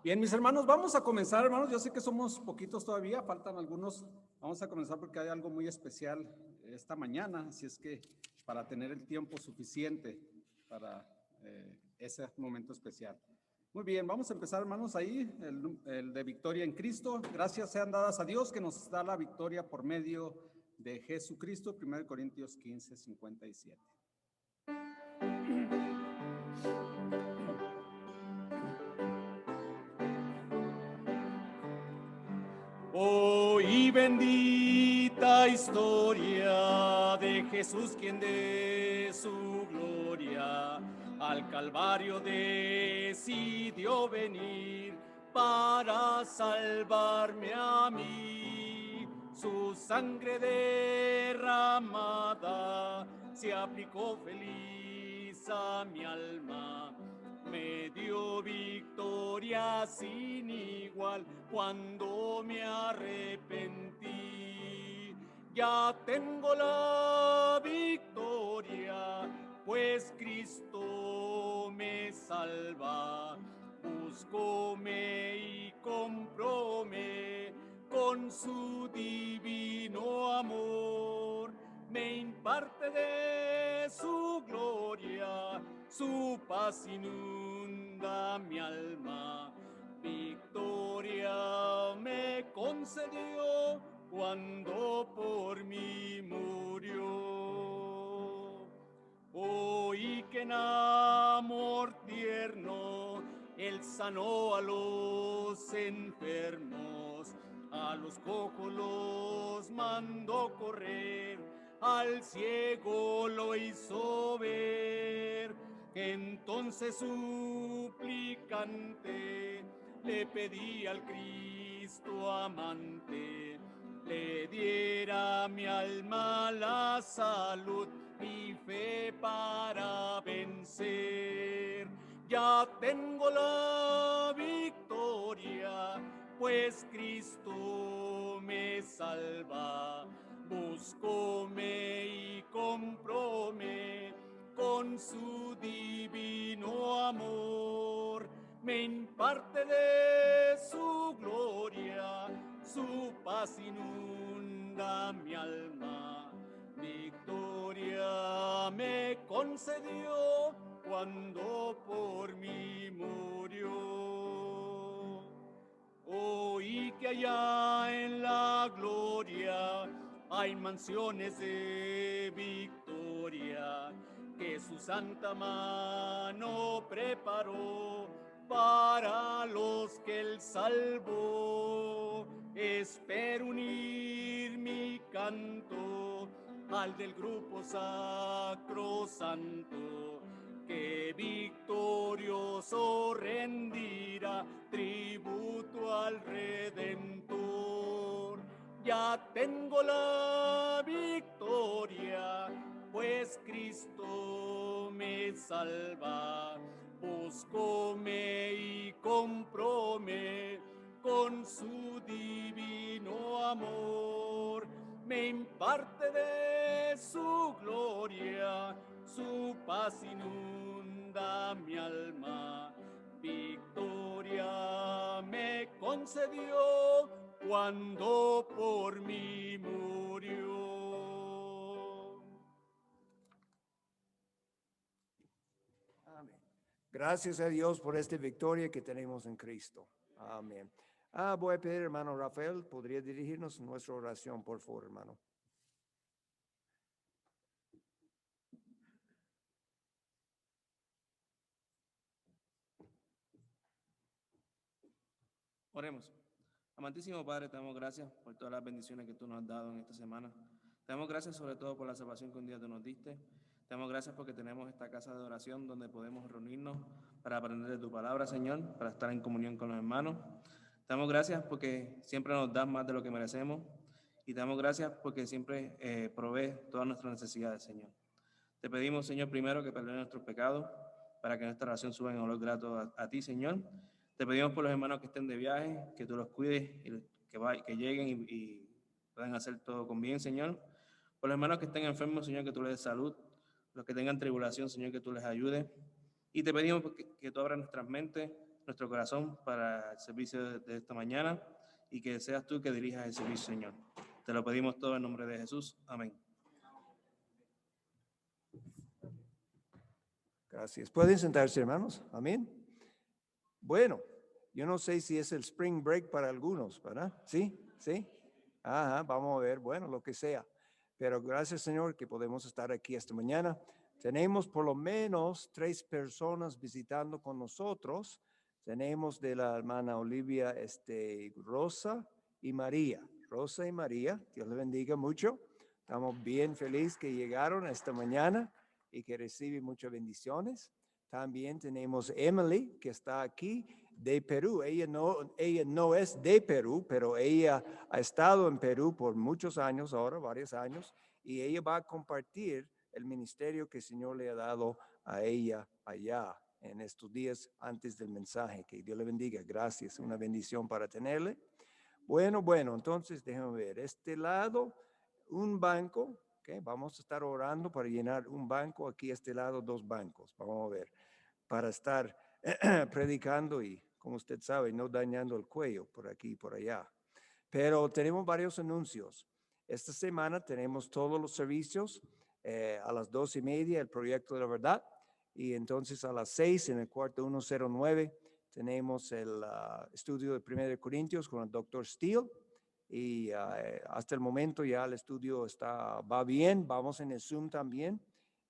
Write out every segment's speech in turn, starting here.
Bien, mis hermanos, vamos a comenzar, hermanos. Yo sé que somos poquitos todavía, faltan algunos. Vamos a comenzar porque hay algo muy especial esta mañana, así es que para tener el tiempo suficiente para ese momento especial. Muy bien, vamos a empezar, hermanos, ahí, el de victoria en Cristo. Gracias sean dadas a Dios que nos da la victoria por medio de Jesucristo, 1 Corintios 15, 57. Oh, y bendita historia de Jesús, quien de su gloria al Calvario decidió venir para salvarme a mí. Su sangre derramada se aplicó feliz a mi alma. Me dio victoria sin igual cuando me arrepentí. Ya tengo la victoria, pues Cristo me salva. Búscome y compróme con su divino amor. Me imparte de su gloria, su paz inunda mi alma. Victoria me concedió cuando por mí murió. Oh, y que en amor tierno Él sanó a los enfermos, a los cojos los mandó correr, al ciego lo hizo ver. Entonces suplicante le pedí al Cristo amante, le diera mi alma la salud y fe para vencer. Ya tengo la victoria, pues Cristo me salva. Búscome y compróme con su divino amor. Me imparte de su gloria, su paz inunda mi alma. Victoria me concedió cuando por mí murió. Oí que allá en la gloria hay mansiones de victoria que su santa mano preparó para los que Él salvó. Espero unir mi canto al del grupo sacrosanto, que victorioso rendirá tributo al Redentor. Ya tengo la victoria, pues Cristo me salva. Búscome y compróme con su divino amor. Me imparte de su gloria, su paz inunda mi alma. Victoria me concedió cuando por mí murió. Amén. Gracias a Dios por esta victoria que tenemos en Cristo. Amén. Voy a pedir, hermano Rafael, ¿podría dirigirnos nuestra oración, por favor, hermano? Oremos. Amantísimo Padre, te damos gracias por todas las bendiciones que tú nos has dado en esta semana. Te damos gracias sobre todo por la salvación que un día tú nos diste. Te damos gracias porque tenemos esta casa de oración donde podemos reunirnos para aprender de tu palabra, Señor, para estar en comunión con los hermanos. Te damos gracias porque siempre nos das más de lo que merecemos. Y te damos gracias porque siempre provees todas nuestras necesidades, Señor. Te pedimos, Señor, primero que perdones nuestros pecados para que nuestra oración suba en olor grato a ti, Señor. Te pedimos por los hermanos que estén de viaje, que tú los cuides, y que lleguen y puedan hacer todo con bien, Señor. Por los hermanos que estén enfermos, Señor, que tú les des salud. Los que tengan tribulación, Señor, que tú les ayudes. Y te pedimos que tú abras nuestras mentes nuestro corazón para el servicio de esta mañana y que seas tú que dirijas el servicio, Señor. Te lo pedimos todo en nombre de Jesús. Amén. Gracias. Pueden sentarse, hermanos. Amén. Bueno, yo no sé si es el spring break para algunos, ¿verdad? ¿Sí? ¿Sí? Ajá, vamos a ver, bueno, lo que sea. Pero gracias, Señor, que podemos estar aquí esta mañana. Tenemos por lo menos 3 personas visitando con nosotros. Tenemos de la hermana Olivia, Rosa y María. Rosa y María, Dios les bendiga mucho. Estamos bien felices que llegaron esta mañana y que reciben muchas bendiciones. También tenemos Emily, que está aquí de Perú. Ella no es de Perú, pero ella ha estado en Perú por muchos años, ahora varios años, y ella va a compartir el ministerio que el Señor le ha dado a ella allá en estos días antes del mensaje. Que Dios le bendiga. Gracias, una bendición para tenerle. Bueno, entonces déjame ver. Este lado, un banco. Okay, vamos a estar orando para llenar un banco. Aquí este lado, 2 bancos. Vamos a ver. Para estar predicando y, como usted sabe, no dañando el cuello por aquí y por allá. Pero tenemos varios anuncios. Esta semana tenemos todos los servicios a las 2:30, el proyecto de la verdad. Y entonces a las 6 en el cuarto 109 tenemos el estudio de 1 Corintios con el Dr. Steele. Y hasta el momento ya el estudio va bien. Vamos en el Zoom también.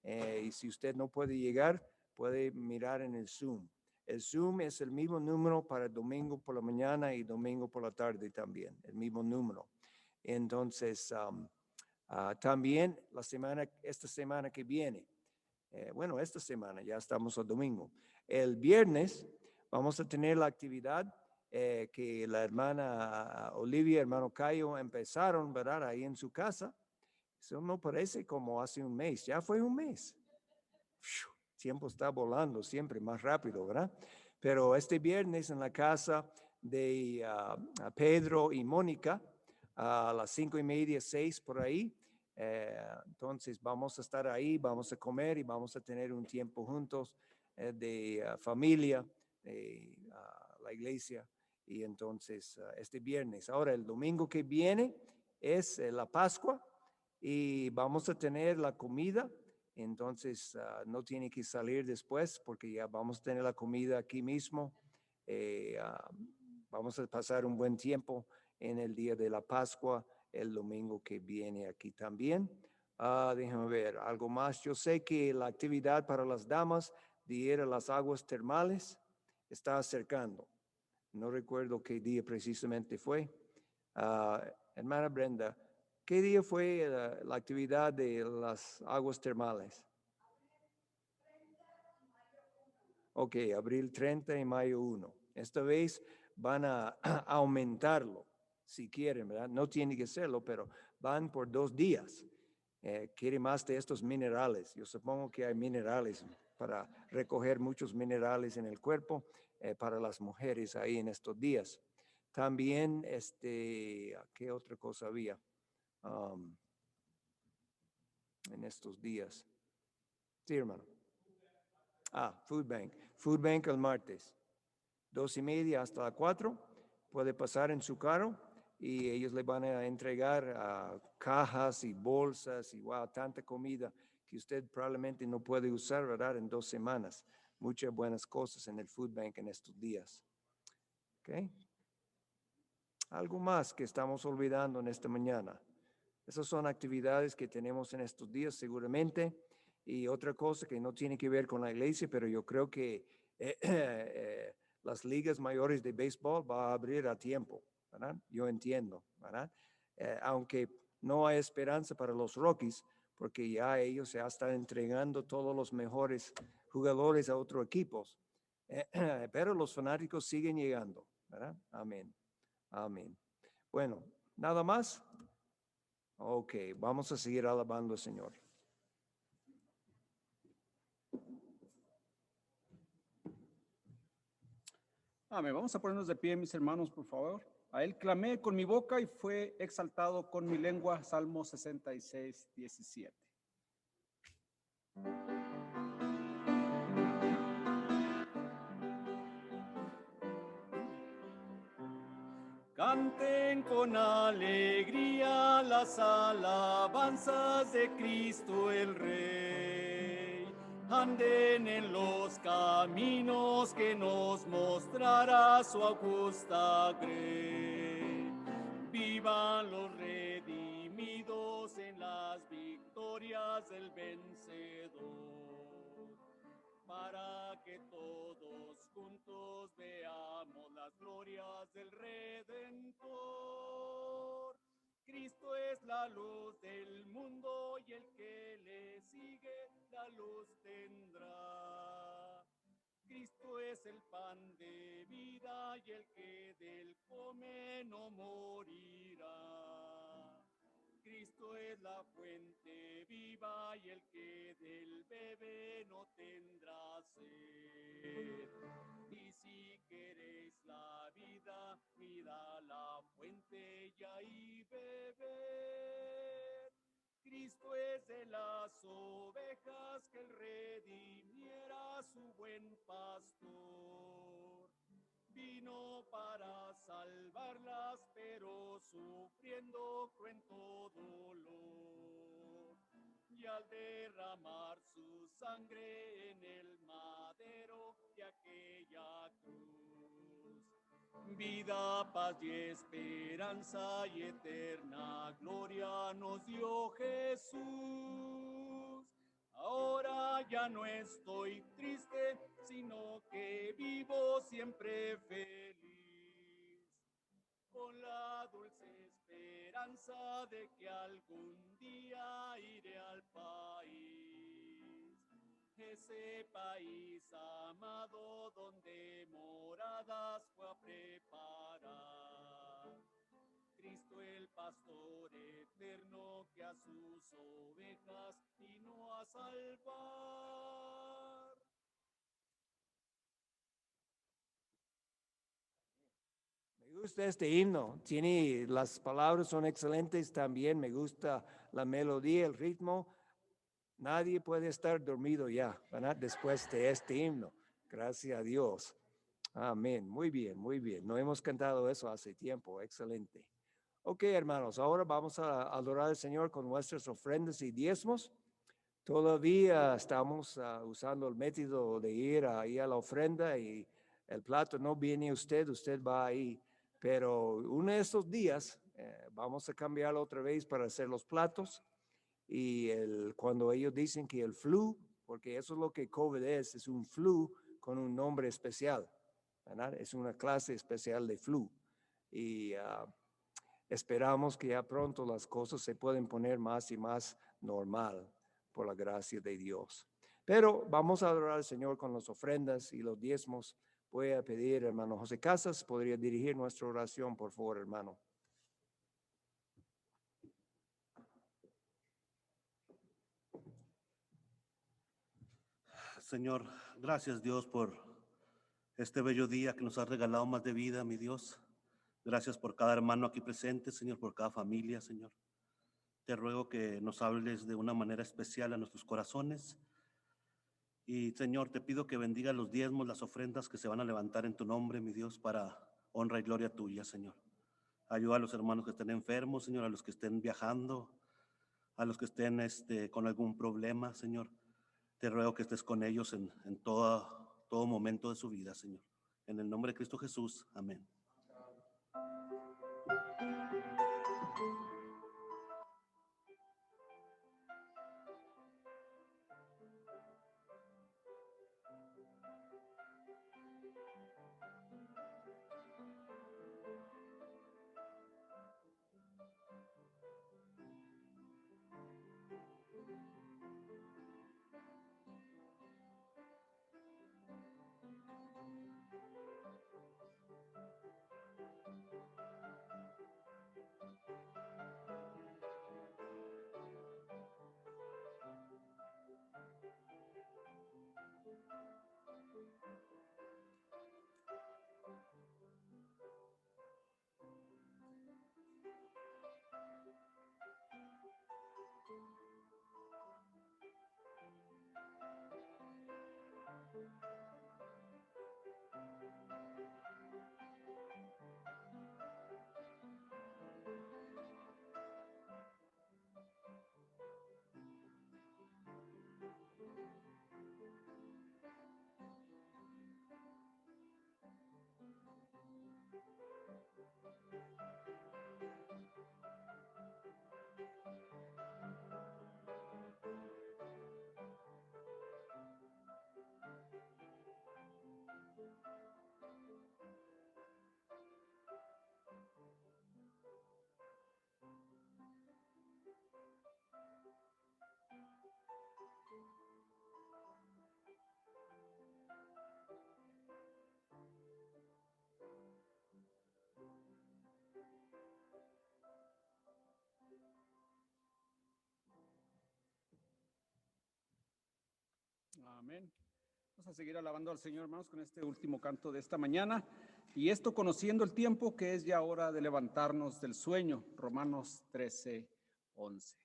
Y si usted no puede llegar, puede mirar en el Zoom. El Zoom es el mismo número para domingo por la mañana y domingo por la tarde también, el mismo número. Entonces, también esta semana que viene, esta semana ya estamos a domingo. El viernes vamos a tener la actividad que la hermana Olivia y hermano Cayo empezaron, ¿verdad? Ahí en su casa. Eso no parece como hace un mes, ya fue un mes. Tiempo está volando siempre más rápido, ¿verdad? Pero este viernes en la casa de Pedro y Mónica, a las 5:30, 6 por ahí. Entonces vamos a estar ahí, vamos a comer y vamos a tener un tiempo juntos de familia, de la iglesia. Y entonces este viernes. Ahora el domingo que viene es la Pascua y vamos a tener la comida. Entonces no tiene que salir después porque ya vamos a tener la comida aquí mismo. Vamos a pasar un buen tiempo en el día de la Pascua, el domingo que viene aquí también. Déjame ver, algo más. Yo sé que la actividad para las damas de ir a las aguas termales está acercando. No recuerdo qué día precisamente fue. Hermana Brenda, ¿qué día fue la actividad de las aguas termales? Ok, abril 30 y mayo 1. Esta vez van a aumentarlo, si quieren, ¿verdad? No tiene que serlo, pero van por 2 días. Quiere más de estos minerales. Yo supongo que hay minerales para recoger muchos minerales en el cuerpo para las mujeres ahí en estos días. También, ¿qué otra cosa había en estos días? Sí, hermano. Food Bank. Food Bank el martes. 2:30 hasta las 4. Puede pasar en su carro y ellos le van a entregar cajas y bolsas y tanta comida que usted probablemente no puede usar, ¿verdad? En 2 semanas. Muchas buenas cosas en el Food Bank en estos días. ¿Ok? Algo más que estamos olvidando en esta mañana. Esas son actividades que tenemos en estos días seguramente. Y otra cosa que no tiene que ver con la iglesia, pero yo creo que las ligas mayores de béisbol va a abrir a tiempo, ¿verdad? Yo entiendo, ¿verdad? Aunque no hay esperanza para los Rockies, porque ya ellos ya están entregando todos los mejores jugadores a otros equipos. Pero los fanáticos siguen llegando, ¿verdad? Amén. Amén. Bueno, ¿nada más? Ok, vamos a seguir alabando al Señor. Amén. Vamos a ponernos de pie, mis hermanos, por favor. A él clamé con mi boca y fue exaltado con mi lengua. Salmo 66, 17. Canten con alegría las alabanzas de Cristo el Rey. Anden en los caminos que nos mostrará su augusta grey. Vivan los redimidos en las victorias del vencedor, para que todos juntos veamos las glorias del Redentor. Cristo es la luz del mundo y el que le sigue la luz tendrá. Cristo es el pan de vida y el que del come no morirá. Cristo es la fuente viva y el que del bebe no tendrá sed. Y si queréis la vida, mira la fuente y ahí beber. Cristo es de las ovejas que el redimiera su buen pastor. Vino para salvarlas, pero sufriendo cruento dolor. Y al derramar su sangre en el madero de aquella cruz, vida, paz y esperanza y eterna gloria nos dio Jesús. Ahora ya no estoy triste, sino que vivo siempre feliz, con la dulce esperanza de que algún día iré al país, ese país amado donde moradas fue a preparar. Cristo el pastor eterno que a sus ovejas vino a salvar. Me gusta este himno, tiene, las palabras son excelentes también, me gusta la melodía, el ritmo. Nadie puede estar dormido ya, ¿verdad? Después de este himno. Gracias a Dios. Amén. Muy bien, muy bien. No hemos cantado eso hace tiempo. Excelente. Ok, hermanos, ahora vamos a adorar al Señor con nuestras ofrendas y diezmos. Todavía estamos usando el método de ir ahí a la ofrenda y el plato no viene usted va ahí. Pero uno de estos días vamos a cambiarlo otra vez para hacer los platos. Y cuando ellos dicen que el flu, porque eso es lo que COVID es un flu con un nombre especial, ¿verdad? Es una clase especial de flu. Y esperamos que ya pronto las cosas se pueden poner más y más normal por la gracia de Dios. Pero vamos a adorar al Señor con las ofrendas y los diezmos. Voy a pedir, hermano José Casas, podría dirigir nuestra oración, por favor, hermano. Señor, gracias Dios por este bello día que nos has regalado más de vida, mi Dios. Gracias por cada hermano aquí presente, Señor, por cada familia, Señor. Te ruego que nos hables de una manera especial a nuestros corazones. Y Señor, te pido que bendiga los diezmos, las ofrendas que se van a levantar en tu nombre, mi Dios, para honra y gloria tuya, Señor. Ayuda a los hermanos que estén enfermos, Señor, a los que estén viajando, a los que estén con algún problema, Señor. Te ruego que estés con ellos en todo momento de su vida, Señor. En el nombre de Cristo Jesús, amén. Amén. Vamos a seguir alabando al Señor, hermanos, con este último canto de esta mañana. Y esto conociendo el tiempo que es ya hora de levantarnos del sueño. Romanos 13:11.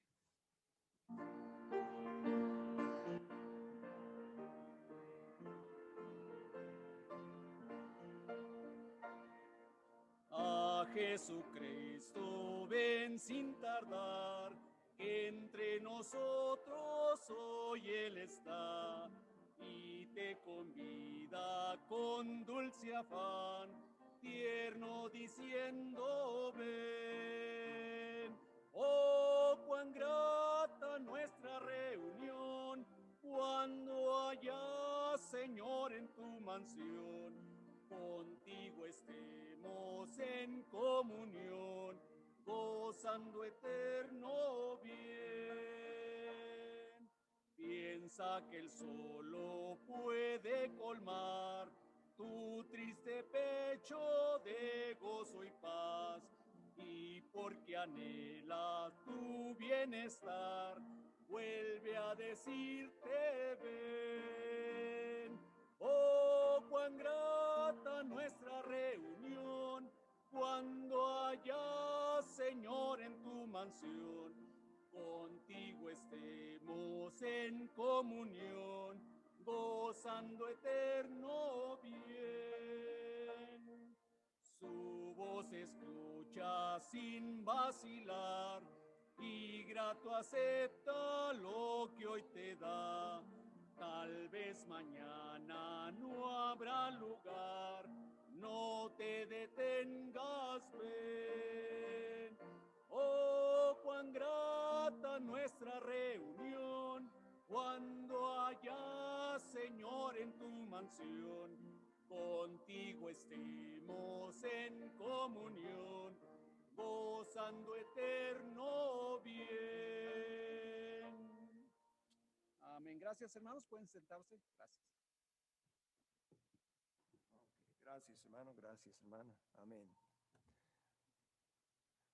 A Jesucristo ven sin tardar, que entre nosotros hoy Él está y te convida con dulce afán, tierno diciendo ven. Oh, cuán grata nuestra reunión, cuando haya Señor en tu mansión, contigo estemos en comunión, gozando eterno bien. Piensa que Él solo puede colmar tu triste pecho de gozo y paz, y porque anhela tu bienestar, vuelve a decirte ven. Oh, cuán grata nuestra reunión, cuando haya Señor en tu mansión, contigo estemos en comunión, gozando eterno bien. Su voz escucha sin vacilar, y grato acepta lo que hoy te da. Tal vez mañana no habrá lugar, no te detengas, ven. Oh, cuán grata nuestra reunión, cuando haya Señor en tu mansión, contigo estemos en comunión, gozando eterno bien. Amén. Gracias, hermanos. Pueden sentarse. Gracias. Gracias, hermano. Gracias, hermana. Amén.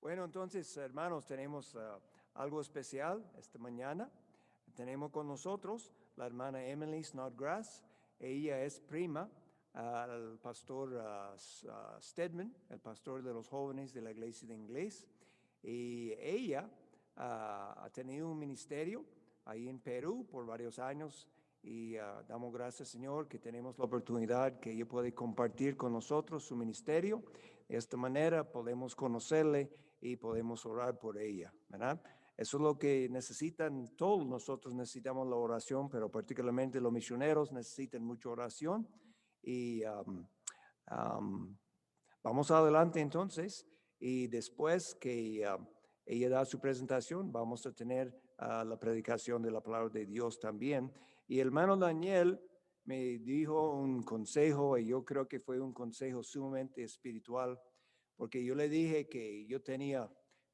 Bueno, entonces, hermanos, tenemos algo especial esta mañana. Tenemos con nosotros la hermana Emily Snodgrass. Ella es prima al pastor Stedman, el pastor de los jóvenes de la iglesia de inglés. Y ella ha tenido un ministerio ahí en Perú por varios años. Y damos gracias, Señor, que tenemos la oportunidad que ella puede compartir con nosotros su ministerio. De esta manera podemos conocerle y podemos orar por ella, ¿verdad? Eso es lo que necesitan, todos nosotros necesitamos la oración, pero particularmente los misioneros necesitan mucha oración. Y vamos adelante entonces, y después que ella da su presentación, vamos a tener la predicación de la palabra de Dios también. Y el hermano Daniel me dijo un consejo, y yo creo que fue un consejo sumamente espiritual, porque yo le dije que yo tenía,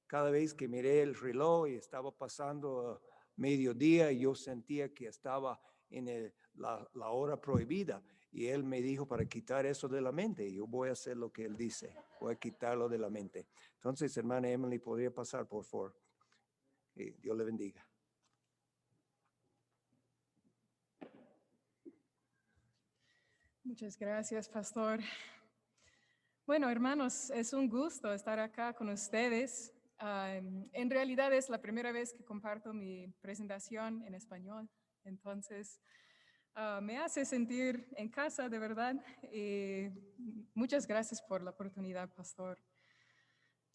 cada vez que miré el reloj y estaba pasando mediodía, yo sentía que estaba en la hora prohibida. Y él me dijo para quitar eso de la mente. Yo voy a hacer lo que él dice, voy a quitarlo de la mente. Entonces, hermana Emily, ¿podría pasar, por favor? Que Dios le bendiga. Muchas gracias, pastor. Bueno, hermanos, es un gusto estar acá con ustedes. En realidad es la primera vez que comparto mi presentación en español, entonces me hace sentir en casa, de verdad. Muchas gracias por la oportunidad, pastor.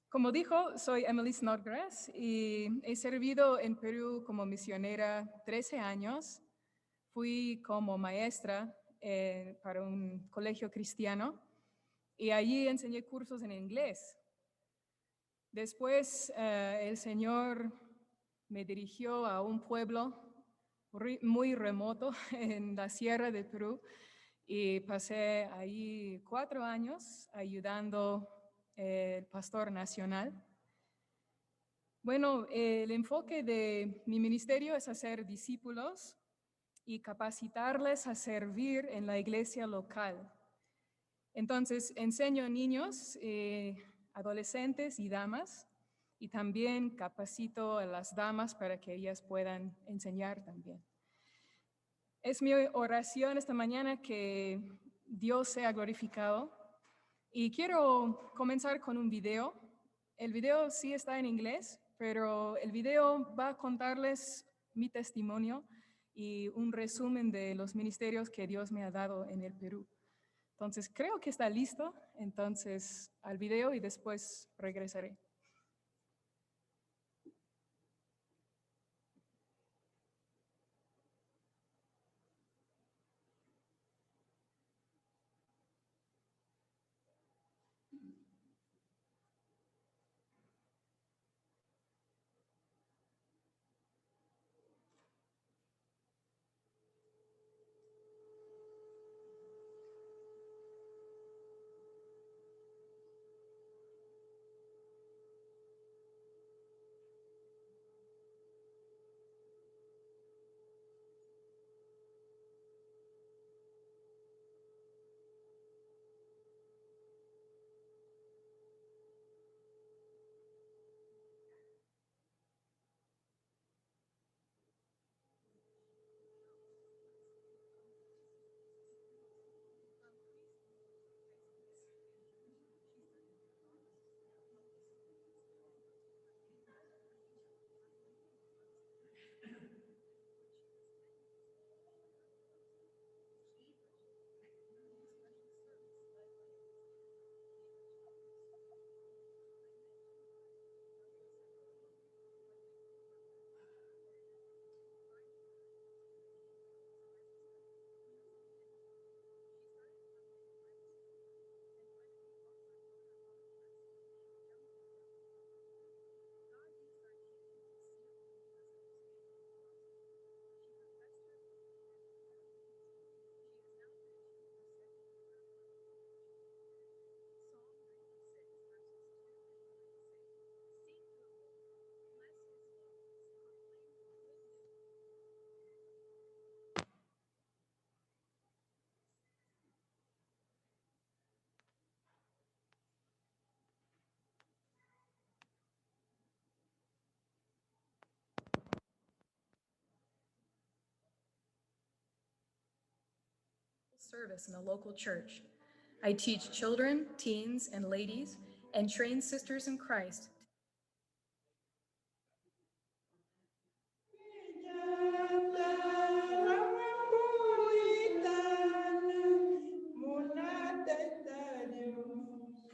Como dijo, soy Emily Snodgrass y he servido en Perú como misionera 13 años. Fui como maestra para un colegio cristiano y allí enseñé cursos en inglés. Después el Señor me dirigió a un pueblo muy remoto en la sierra de Perú y pasé ahí 4 años ayudando al pastor nacional. Bueno, el enfoque de mi ministerio es hacer discípulos y capacitarles a servir en la iglesia local. Entonces, enseño a niños, adolescentes y damas, y también capacito a las damas para que ellas puedan enseñar también. Es mi oración esta mañana que Dios sea glorificado y quiero comenzar con un video. El video sí está en inglés, pero el video va a contarles mi testimonio y un resumen de los ministerios que Dios me ha dado en el Perú. Entonces, creo que está listo. Entonces, al video y después regresaré. Service in a local church. I teach children, teens, and ladies, and train sisters in Christ.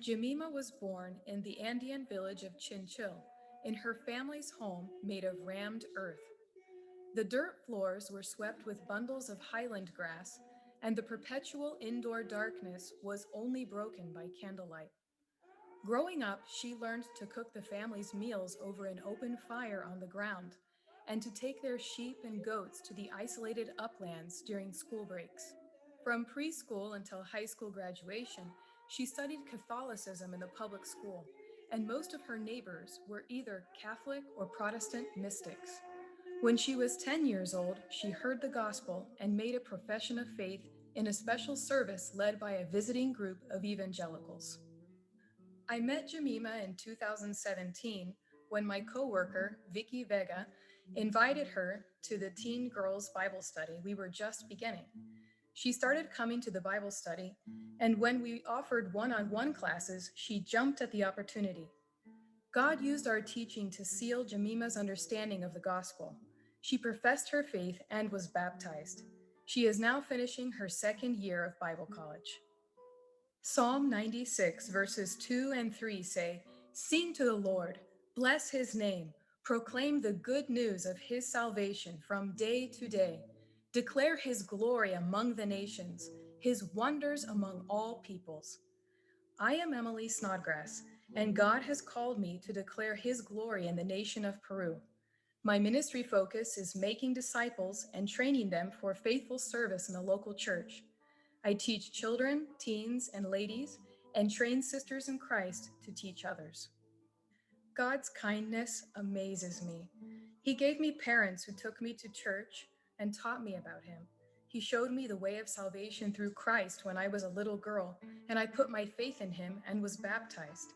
Jemima was born in the Andean village of Chinchil, in her family's home made of rammed earth. The dirt floors were swept with bundles of highland grass, and the perpetual indoor darkness was only broken by candlelight. Growing up, she learned to cook the family's meals over an open fire on the ground, and to take their sheep and goats to the isolated uplands during school breaks. From preschool until high school graduation, she studied Catholicism in the public school, and most of her neighbors were either Catholic or Protestant mystics. When she was 10 years old, she heard the gospel and made a profession of faith in a special service led by a visiting group of evangelicals. I met Jemima in 2017 when my coworker, Vicky Vega, invited her to the Teen Girls Bible Study we were just beginning. She started coming to the Bible study, and when we offered one-on-one classes, she jumped at the opportunity. God used our teaching to seal Jemima's understanding of the gospel. She professed her faith and was baptized. She is now finishing her second year of Bible college. Psalm 96, verses 2 and 3 say, "Sing to the Lord, bless his name, proclaim the good news of his salvation from day to day. Declare his glory among the nations, his wonders among all peoples." I am Emily Snodgrass, and God has called me to declare his glory in the nation of Peru. My ministry focus is making disciples and training them for faithful service in the local church. I teach children, teens, and ladies, and train sisters in Christ to teach others. God's kindness amazes me. He gave me parents who took me to church and taught me about him. He showed me the way of salvation through Christ when I was a little girl, and I put my faith in him and was baptized.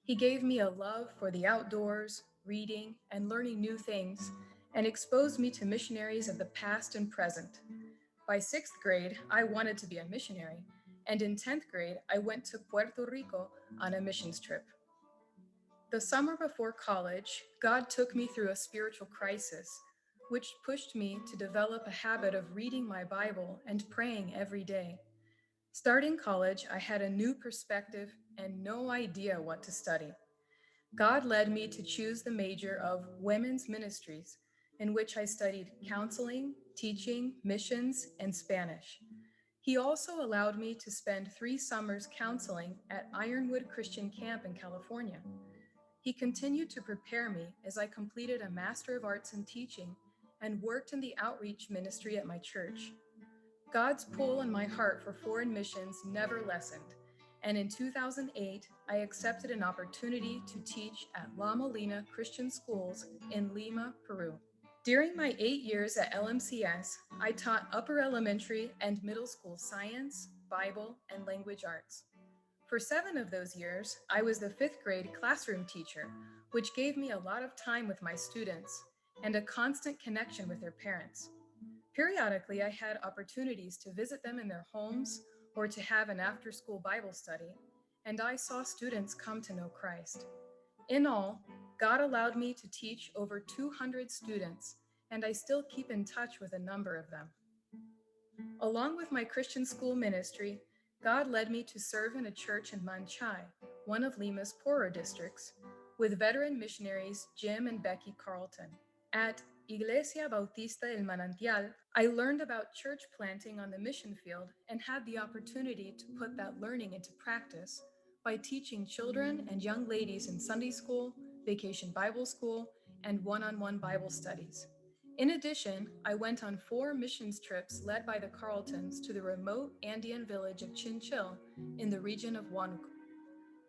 He gave me a love for the outdoors, reading, and learning new things, and exposed me to missionaries of the past and present. By 6th grade, I wanted to be a missionary, and in 10th grade, I went to Puerto Rico on a missions trip. The summer before college, God took me through a spiritual crisis, which pushed me to develop a habit of reading my Bible and praying every day. Starting college, I had a new perspective and no idea what to study. God led me to choose the major of Women's Ministries, in which I studied counseling, teaching, missions, and Spanish. He also allowed me to spend 3 summers counseling at Ironwood Christian Camp in California. He continued to prepare me as I completed a Master of Arts in Teaching and worked in the outreach ministry at my church. God's pull in my heart for foreign missions never lessened, and in 2008, I accepted an opportunity to teach at La Molina Christian Schools in Lima, Peru. During my 8 years at LMCS, I taught upper elementary and middle school science, Bible, and language arts. For 7 of those years, I was the 5th grade classroom teacher, which gave me a lot of time with my students and a constant connection with their parents. Periodically, I had opportunities to visit them in their homes or to have an after-school Bible study, and I saw students come to know Christ. In all, God allowed me to teach over 200 students, and I still keep in touch with a number of them. Along with my Christian school ministry, God led me to serve in a church in Manchay, one of Lima's poorer districts, with veteran missionaries Jim and Becky Carlton. At Iglesia Bautista El Manantial, I learned about church planting on the mission field and had the opportunity to put that learning into practice by teaching children and young ladies in Sunday school, vacation Bible school, and one-on-one Bible studies. In addition, I went on 4 missions trips led by the Carltons to the remote Andean village of Chinchil in the region of Huánuco.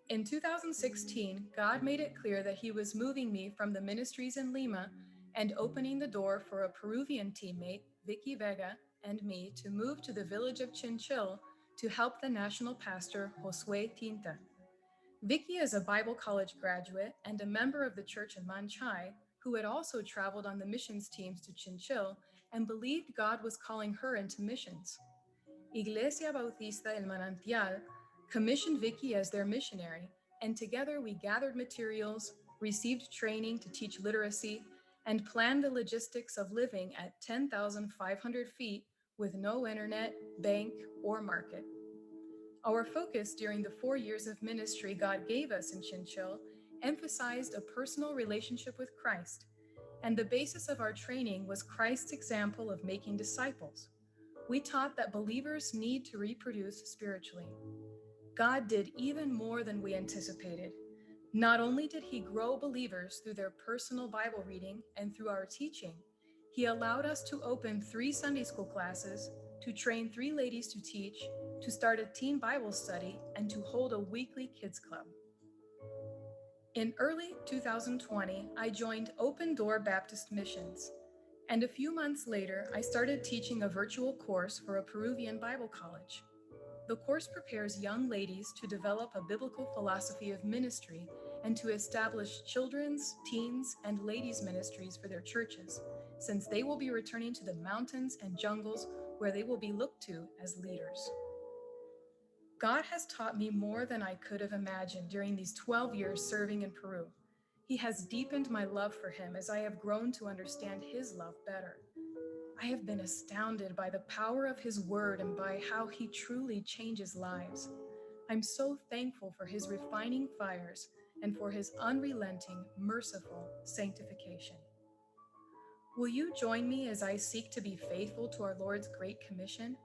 In 2016, God made it clear that He was moving me from the ministries in Lima and opening the door for a Peruvian teammate, Vicky Vega, and me to move to the village of Chinchil to help the national pastor, Josue Tinta. Vicky is a Bible college graduate and a member of the church in Manchay, who had also traveled on the missions teams to Chinchil and believed God was calling her into missions. Iglesia Bautista El Manantial commissioned Vicky as their missionary, and together we gathered materials, received training to teach literacy, and planned the logistics of living at 10,500 feet with no internet, bank, or market. Our focus during the 4 years of ministry God gave us in Chinchil emphasized a personal relationship with Christ, and the basis of our training was Christ's example of making disciples. We taught that believers need to reproduce spiritually. God did even more than we anticipated. Not only did He grow believers through their personal Bible reading and through our teaching, He allowed us to open 3 Sunday school classes, to train 3 ladies to teach, to start a teen Bible study, and to hold a weekly kids club. In early 2020, I joined Open Door Baptist Missions, and a few months later, I started teaching a virtual course for a Peruvian Bible college. The course prepares young ladies to develop a biblical philosophy of ministry and to establish children's, teens, and ladies' ministries for their churches, since they will be returning to the mountains and jungles where they will be looked to as leaders. God has taught me more than I could have imagined during these 12 years serving in Peru. He has deepened my love for Him as I have grown to understand His love better. I have been astounded by the power of His word and by how He truly changes lives. I'm so thankful for His refining fires and for His unrelenting, merciful sanctification. Will you join me as I seek to be faithful to our Lord's Great Commission?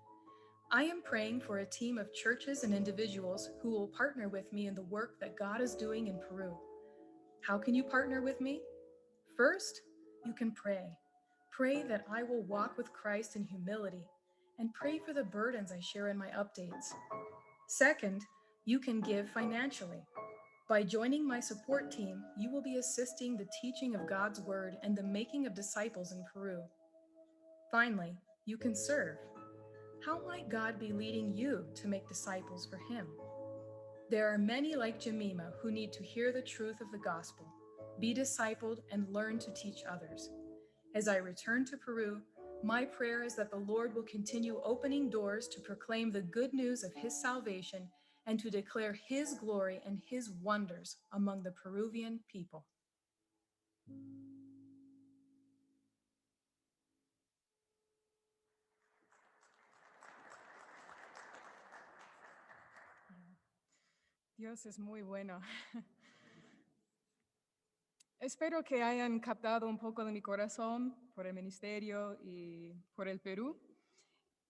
I am praying for a team of churches and individuals who will partner with me in the work that God is doing in Peru. How can you partner with me? First, you can pray. Pray that I will walk with Christ in humility, and pray for the burdens I share in my updates. Second, you can give financially. By joining my support team, you will be assisting the teaching of God's word and the making of disciples in Peru. Finally, you can serve. How might God be leading you to make disciples for Him? There are many like Jemima who need to hear the truth of the gospel, be discipled, and learn to teach others. As I return to Peru, My prayer is that the Lord will continue opening doors to proclaim the good news of his salvation and to declare his glory and his wonders among the Peruvian people. Dios es muy bueno. Espero que hayan captado un poco de mi corazón por el ministerio y por el Perú.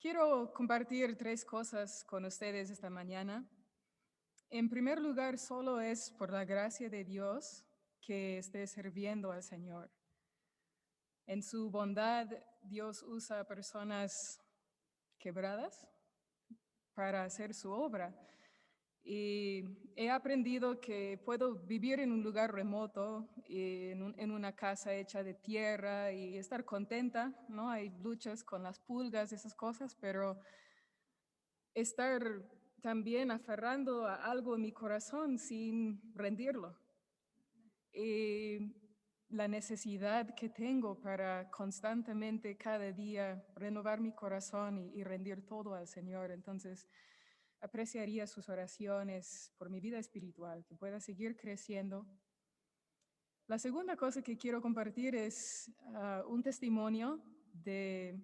Quiero compartir 3 cosas con ustedes esta mañana. En primer lugar, solo es por la gracia de Dios que esté sirviendo al Señor. En su bondad, Dios usa personas quebradas para hacer su obra. Y he aprendido que puedo vivir en un lugar remoto, en una casa hecha de tierra y estar contenta, ¿no? Hay luchas con las pulgas, esas cosas, pero estar también aferrando a algo en mi corazón sin rendirlo. Y la necesidad que tengo para constantemente cada día renovar mi corazón y rendir todo al Señor. Entonces, apreciaría sus oraciones por mi vida espiritual, que pueda seguir creciendo. La segunda cosa que quiero compartir es un testimonio de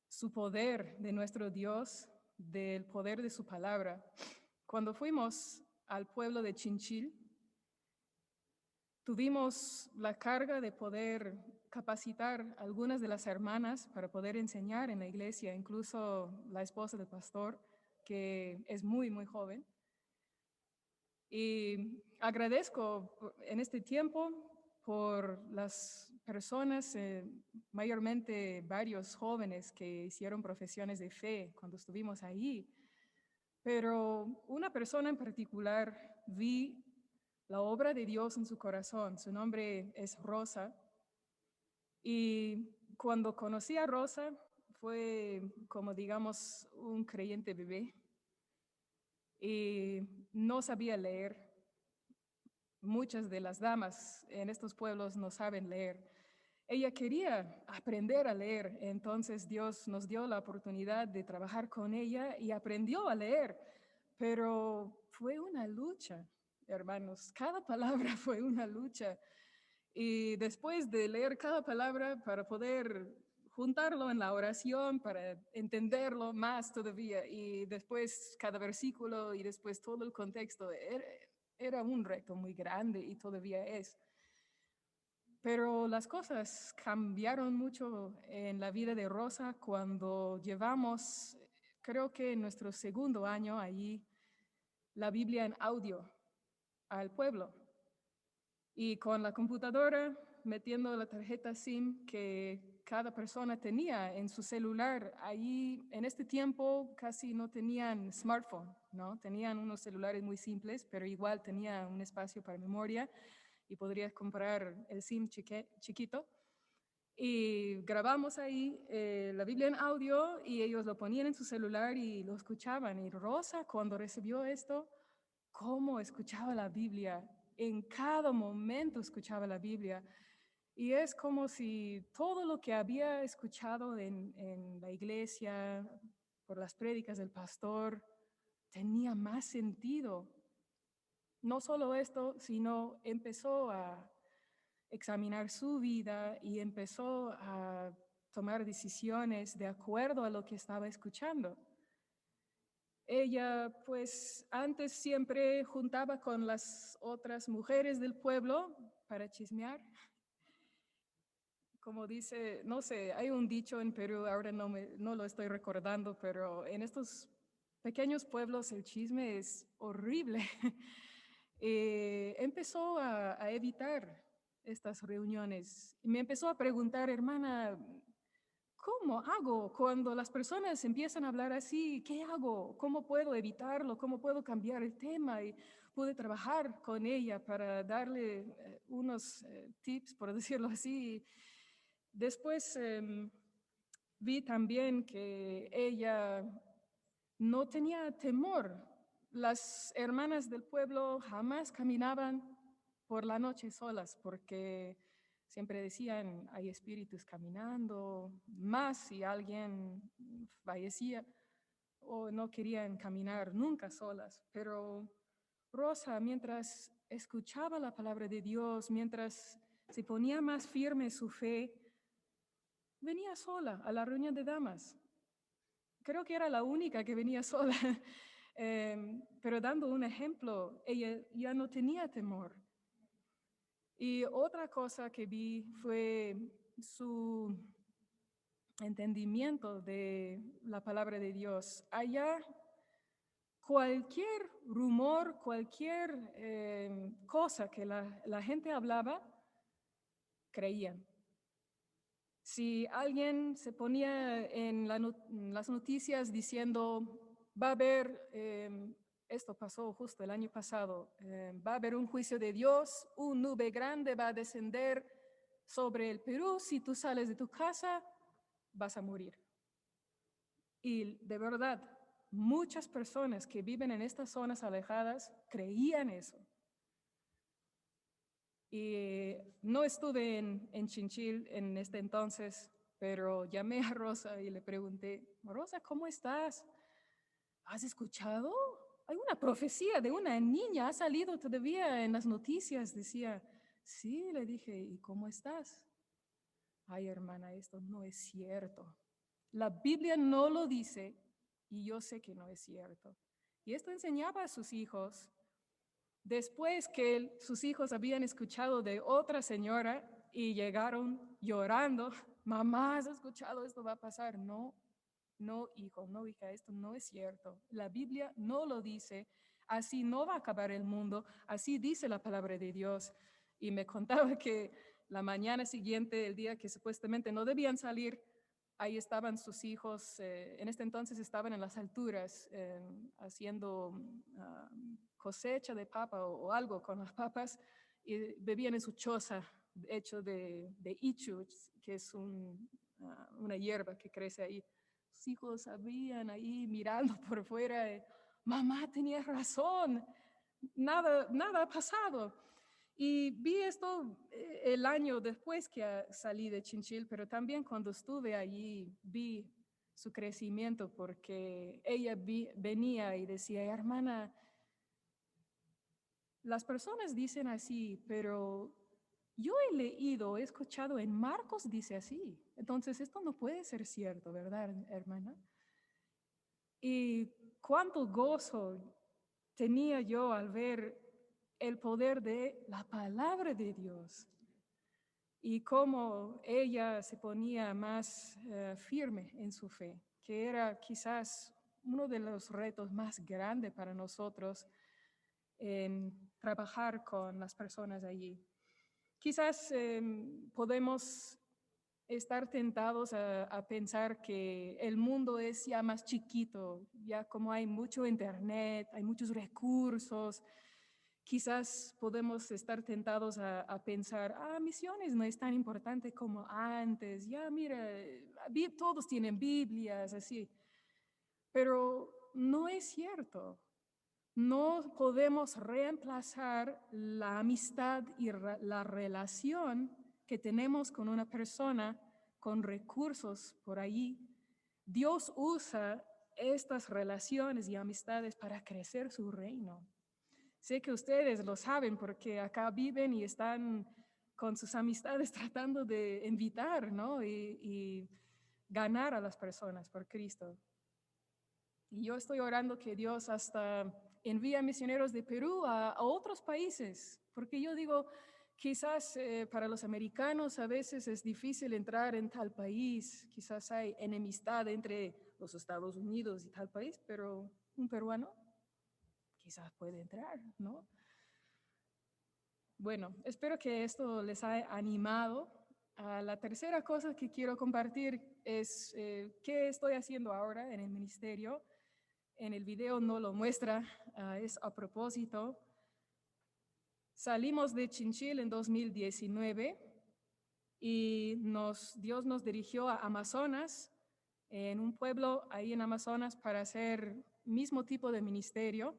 su poder, de nuestro Dios, del poder de su palabra. Cuando fuimos al pueblo de Chinchil, tuvimos la carga de poder capacitar a algunas de las hermanas para poder enseñar en la iglesia, incluso la esposa del pastor, que es muy, muy joven. Y agradezco en este tiempo por las personas, mayormente varios jóvenes que hicieron profesiones de fe cuando estuvimos ahí. Pero una persona en particular vi la obra de Dios en su corazón. Su nombre es Rosa. Y cuando conocí a Rosa fue como, digamos, un creyente bebé. Y no sabía leer. Muchas de las damas en estos pueblos no saben leer. Ella quería aprender a leer, entonces Dios nos dio la oportunidad de trabajar con ella y aprendió a leer, pero fue una lucha, hermanos. Cada palabra fue una lucha. Y después de leer cada palabra para poder juntarlo en la oración, para entenderlo más todavía, y después cada versículo y después todo el contexto, era un reto muy grande y todavía es. Pero las cosas cambiaron mucho en la vida de Rosa cuando llevamos, creo que en nuestro segundo año allí, la Biblia en audio al pueblo. Y con la computadora, metiendo la tarjeta SIM que cada persona tenía en su celular. Allí, en este tiempo, casi no tenían smartphone, ¿no? Tenían unos celulares muy simples, pero igual tenía un espacio para memoria y podrías comprar el SIM chiquito. Y grabamos ahí la Biblia en audio y ellos lo ponían en su celular y lo escuchaban. Y Rosa, cuando recibió esto, cómo escuchaba la Biblia. En cada momento escuchaba la Biblia. Y es como si todo lo que había escuchado en la iglesia, por las prédicas del pastor, tenía más sentido. No solo esto, sino empezó a examinar su vida y empezó a tomar decisiones de acuerdo a lo que estaba escuchando. Ella, pues, antes siempre juntaba con las otras mujeres del pueblo para chismear. Como dice, no sé, hay un dicho en Perú, ahora no lo estoy recordando, pero en estos pequeños pueblos el chisme es horrible. Empezó a evitar estas reuniones. Me empezó a preguntar, hermana, ¿cómo hago cuando las personas empiezan a hablar así? ¿Qué hago? ¿Cómo puedo evitarlo? ¿Cómo puedo cambiar el tema? Y pude trabajar con ella para darle unos tips, por decirlo así. Después vi también que ella no tenía temor. Las hermanas del pueblo jamás caminaban por la noche solas porque Siempre decían, hay espíritus caminando, más si alguien fallecía o no querían caminar nunca solas. Pero Rosa, mientras escuchaba la palabra de Dios, mientras se ponía más firme su fe, venía sola a la reunión de damas. Creo que era la única que venía sola, pero dando un ejemplo, ella ya no tenía temor. Y otra cosa que vi fue su entendimiento de la palabra de Dios. Allá, cualquier rumor, cualquier cosa que la gente hablaba, creían. Si alguien se ponía en las noticias diciendo, va a haber, esto pasó justo el año pasado, va a haber un juicio de Dios, una nube grande va a descender sobre el Perú, si tú sales de tu casa, vas a morir. Y de verdad, muchas personas que viven en estas zonas alejadas creían eso. Y no estuve en Chinchil en este entonces, pero llamé a Rosa y le pregunté, Rosa, ¿cómo estás? ¿Has escuchado? Hay una profecía de una niña, ha salido todavía en las noticias. Decía, sí, le dije, ¿y cómo estás? Ay, hermana, esto no es cierto. La Biblia no lo dice y yo sé que no es cierto. Y esto enseñaba a sus hijos. Después que sus hijos habían escuchado de otra señora y llegaron llorando, mamá, ¿has escuchado esto va a pasar? No, no, hijo, no, hija, esto no es cierto. La Biblia no lo dice. Así no va a acabar el mundo. Así dice la palabra de Dios. Y me contaba que la mañana siguiente, el día que supuestamente no debían salir, ahí estaban sus hijos. En este entonces estaban en las alturas haciendo cosecha de papa o algo con las papas y bebían en su choza hecho de ichu, que es una hierba que crece ahí. Sus hijos habían ahí mirando por fuera, mamá, tenías razón, nada ha pasado. Y vi esto el año después que salí de Chinchil, pero también cuando estuve allí vi su crecimiento porque ella venía y decía, hermana, las personas dicen así, pero yo he leído, he escuchado en Marcos dice así. Entonces esto no puede ser cierto, ¿verdad, hermana? Y cuánto gozo tenía yo al ver el poder de la palabra de Dios y cómo ella se ponía más firme en su fe, que era quizás uno de los retos más grandes para nosotros en trabajar con las personas allí. Quizás podemos estar tentados a pensar que el mundo es ya más chiquito, ya como hay mucho internet, hay muchos recursos, quizás podemos estar tentados a pensar, misiones no es tan importante como antes, ya mira, todos tienen Biblias, así, pero no es cierto. No podemos reemplazar la amistad y la relación que tenemos con una persona con recursos por allí. Dios usa estas relaciones y amistades para crecer su reino. Sé que ustedes lo saben porque acá viven y están con sus amistades tratando de invitar, ¿no? y ganar a las personas por Cristo. Y yo estoy orando que Dios hasta envía misioneros de Perú a otros países, porque yo digo, quizás para los americanos a veces es difícil entrar en tal país, quizás hay enemistad entre los Estados Unidos y tal país, pero un peruano quizás puede entrar, ¿no? Bueno, espero que esto les haya animado. La tercera cosa que quiero compartir es qué estoy haciendo ahora en el ministerio. En el video no lo muestra, es a propósito. Salimos de Chinchil en 2019 y Dios nos dirigió a Amazonas, en un pueblo ahí en Amazonas, para hacer mismo tipo de ministerio.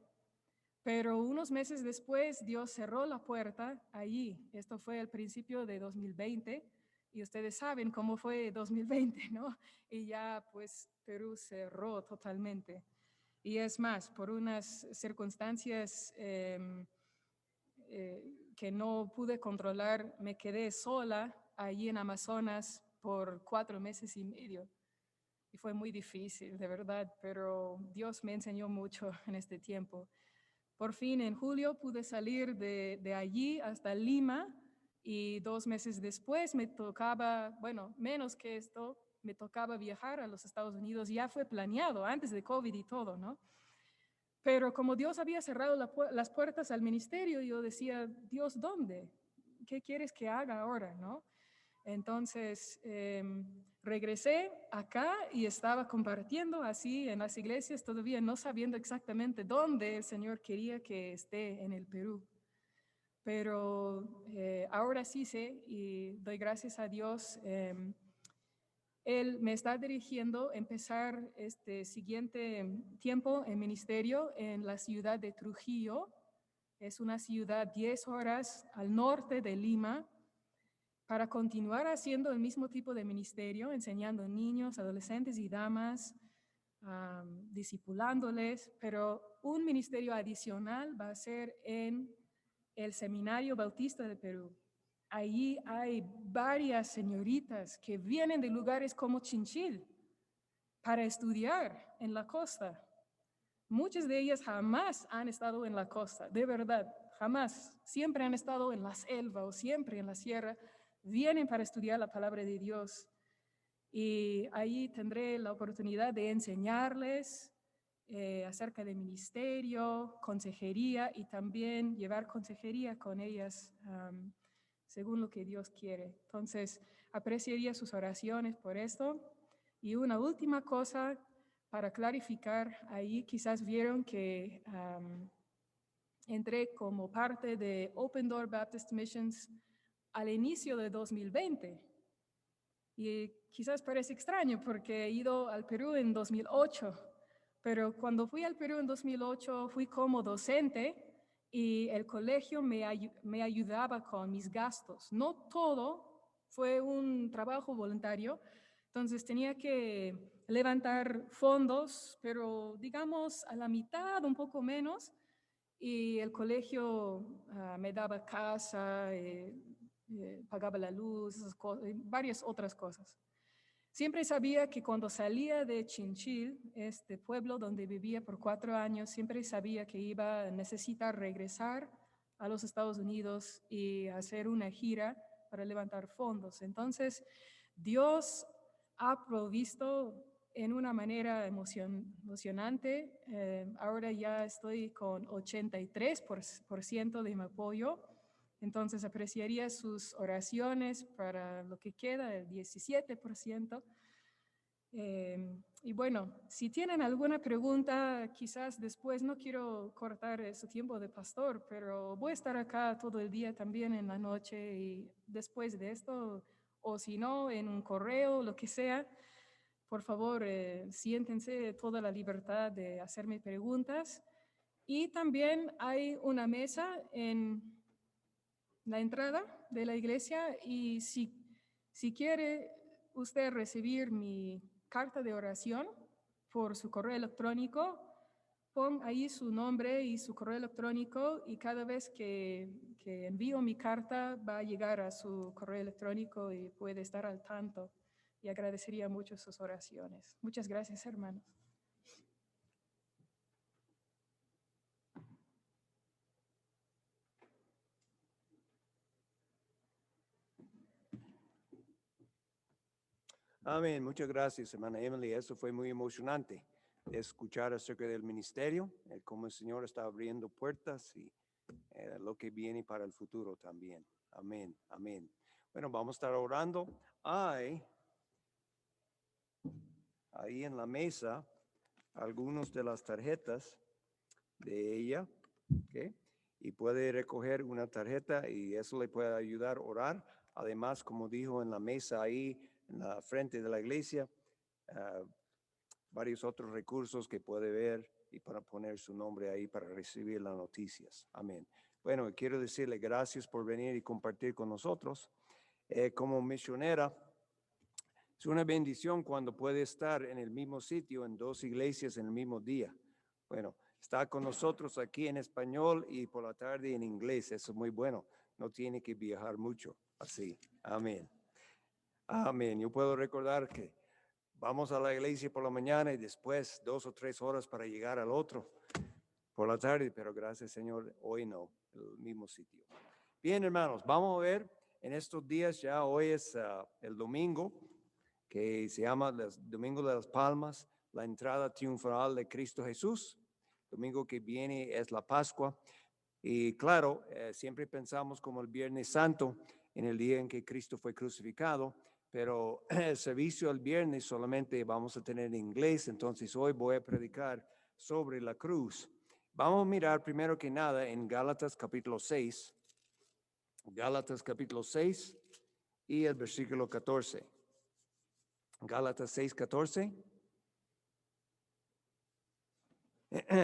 Pero unos meses después, Dios cerró la puerta allí. Esto fue el principio de 2020 y ustedes saben cómo fue 2020, ¿no? Y ya pues Perú cerró totalmente. Y es más, por unas circunstancias que no pude controlar, me quedé sola allí en Amazonas por 4 meses y medio. Y fue muy difícil, de verdad, pero Dios me enseñó mucho en este tiempo. Por fin, en julio pude salir de allí hasta Lima y 2 meses después me tocaba, bueno, menos que esto, me tocaba viajar a los Estados Unidos. Ya fue planeado antes de COVID y todo, ¿no? Pero como Dios había cerrado las puertas al ministerio, yo decía, Dios, ¿dónde? ¿Qué quieres que haga ahora, no? Entonces, regresé acá y estaba compartiendo así en las iglesias, todavía no sabiendo exactamente dónde el Señor quería que esté en el Perú. Pero ahora sí sé y doy gracias a Dios. Él me está dirigiendo a empezar este siguiente tiempo en ministerio en la ciudad de Trujillo. Es una ciudad 10 horas al norte de Lima, para continuar haciendo el mismo tipo de ministerio, enseñando niños, adolescentes y damas, discipulándoles, pero un ministerio adicional va a ser en el Seminario Bautista de Perú. Allí hay varias señoritas que vienen de lugares como Chinchil para estudiar en la costa. Muchas de ellas jamás han estado en la costa, de verdad, jamás. Siempre han estado en la selva o siempre en la sierra. Vienen para estudiar la palabra de Dios. Y ahí tendré la oportunidad de enseñarles acerca de ministerio, consejería y también llevar consejería con ellas según lo que Dios quiere. Entonces, apreciaría sus oraciones por esto. Y una última cosa para clarificar, ahí quizás vieron que entré como parte de Open Door Baptist Missions al inicio de 2020. Y quizás parece extraño porque he ido al Perú en 2008, pero cuando fui al Perú en 2008 fui como docente y el colegio me ayudaba con mis gastos. No todo, fue un trabajo voluntario, entonces tenía que levantar fondos, pero digamos a la mitad, un poco menos, y el colegio me daba casa, pagaba la luz, varias otras cosas. Siempre sabía que cuando salía de Chinchil, este pueblo donde vivía por 4 años, siempre sabía que iba a necesitar regresar a los Estados Unidos y hacer una gira para levantar fondos. Entonces, Dios ha provisto en una manera emocionante. Ahora ya estoy con 83% de mi apoyo. Entonces apreciaría sus oraciones para lo que queda, el 17%. Y bueno, si tienen alguna pregunta, quizás después, no quiero cortar su tiempo de pastor, pero voy a estar acá todo el día también en la noche y después de esto, o si no, en un correo, lo que sea, por favor, siéntense toda la libertad de hacerme preguntas. Y también hay una mesa en la entrada de la iglesia y si quiere usted recibir mi carta de oración por su correo electrónico, pon ahí su nombre y su correo electrónico y cada vez que envío mi carta va a llegar a su correo electrónico y puede estar al tanto. Y agradecería mucho sus oraciones. Muchas gracias, hermanos. Amén. Muchas gracias, hermana Emily. Eso fue muy emocionante, escuchar acerca del ministerio, cómo el Señor está abriendo puertas y lo que viene para el futuro también. Amén, amén. Bueno, vamos a estar orando. Hay ahí en la mesa algunas de las tarjetas de ella, ¿ok? Y puede recoger una tarjeta y eso le puede ayudar a orar. Además, como dijo en la mesa ahí, en la frente de la iglesia, varios otros recursos que puede ver y para poner su nombre ahí para recibir las noticias. Amén. Bueno, quiero decirle gracias por venir y compartir con nosotros. Como misionera, es una bendición cuando puede estar en el mismo sitio, en dos iglesias en el mismo día. Bueno, está con nosotros aquí en español y por la tarde en inglés. Eso es muy bueno. No tiene que viajar mucho. Así. Amén. Amén. Yo puedo recordar que vamos a la iglesia por la mañana y después 2 o 3 horas para llegar al otro por la tarde, pero gracias Señor, hoy no, el mismo sitio. Bien, hermanos, vamos a ver en estos días, ya hoy es el domingo, que se llama el Domingo de las Palmas, la entrada triunfal de Cristo Jesús. Domingo que viene es la Pascua. Y claro, siempre pensamos como el Viernes Santo, en el día en que Cristo fue crucificado, pero el servicio el viernes solamente vamos a tener en inglés, entonces hoy voy a predicar sobre la cruz. Vamos a mirar primero que nada en Gálatas capítulo 6, Gálatas capítulo 6 y el versículo 14. Gálatas 6, 14.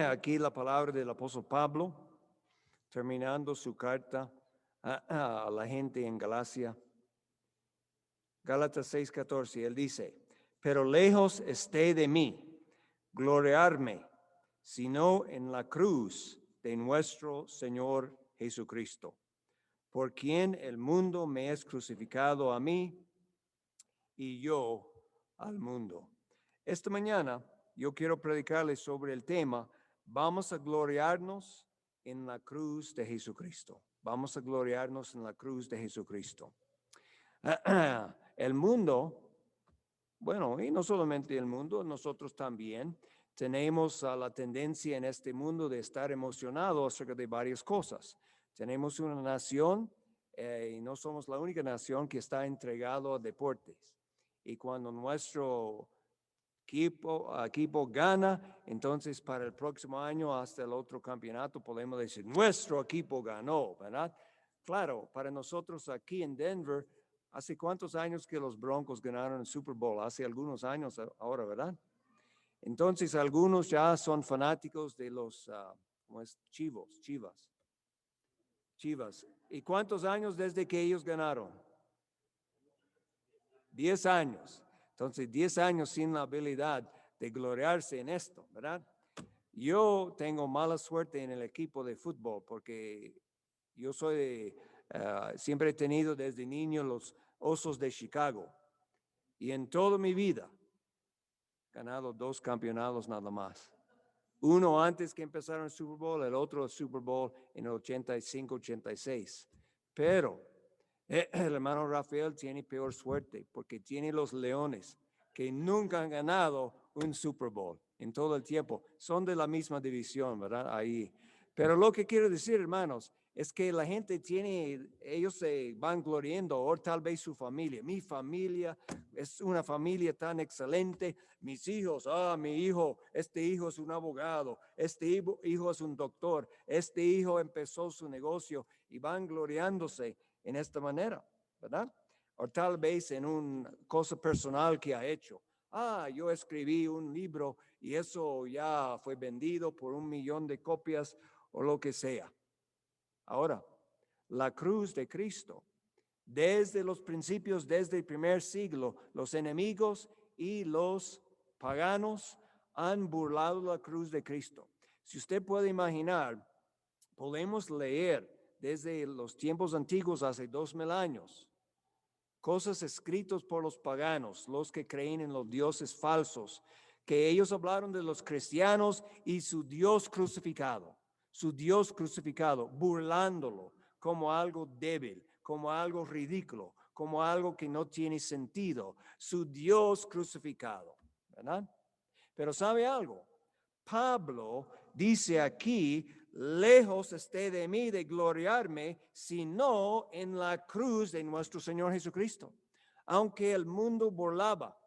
Aquí la palabra del apóstol Pablo, terminando su carta a la gente en Galacia. Gálatas 6, 14, él dice, pero lejos esté de mí gloriarme, sino en la cruz de nuestro Señor Jesucristo, por quien el mundo me es crucificado a mí y yo al mundo. Esta mañana yo quiero predicarles sobre el tema, vamos a gloriarnos en la cruz de Jesucristo. Vamos a gloriarnos en la cruz de Jesucristo. El mundo, bueno, y no solamente el mundo, nosotros también tenemos la tendencia en este mundo de estar emocionados acerca de varias cosas. Tenemos una nación, y no somos la única nación que está entregado a deportes. Y cuando nuestro equipo gana, entonces para el próximo año hasta el otro campeonato podemos decir, nuestro equipo ganó, ¿verdad? Claro, para nosotros aquí en Denver, ¿hace cuántos años que los Broncos ganaron el Super Bowl? Hace algunos años ahora, ¿verdad? Entonces algunos ya son fanáticos de los Chivas. ¿Y cuántos años desde que ellos ganaron? 10 años. Entonces 10 años sin la habilidad de gloriarse en esto, ¿verdad? Yo tengo mala suerte en el equipo de fútbol porque yo siempre he tenido desde niño los Osos de Chicago y en toda mi vida he ganado 2 campeonatos nada más. Uno antes que empezaron el Super Bowl, el otro el Super Bowl en el 85-86. Pero el hermano Rafael tiene peor suerte porque tiene los Leones que nunca han ganado un Super Bowl en todo el tiempo. Son de la misma división, ¿verdad? Ahí. Pero lo que quiero decir, hermanos, es que la gente ellos se van gloriando, o tal vez su familia. Mi familia es una familia tan excelente. Mis hijos, este hijo es un abogado, este hijo es un doctor, este hijo empezó su negocio y van gloriándose en esta manera, ¿verdad? O tal vez en una cosa personal que ha hecho. Yo escribí un libro y eso ya fue vendido por 1 millón de copias o lo que sea. Ahora, la cruz de Cristo, desde los principios, desde el primer siglo, los enemigos y los paganos han burlado la cruz de Cristo. Si usted puede imaginar, podemos leer desde los tiempos antiguos, hace 2000 años, cosas escritas por los paganos, los que creen en los dioses falsos, que ellos hablaron de los cristianos y su Dios crucificado, burlándolo como algo débil, como algo ridículo, como algo que no tiene sentido, su Dios crucificado, ¿verdad? Pero ¿sabe algo? Pablo dice aquí, lejos esté de mí de gloriarme, sino en la cruz de nuestro Señor Jesucristo. Aunque el mundo burlaba,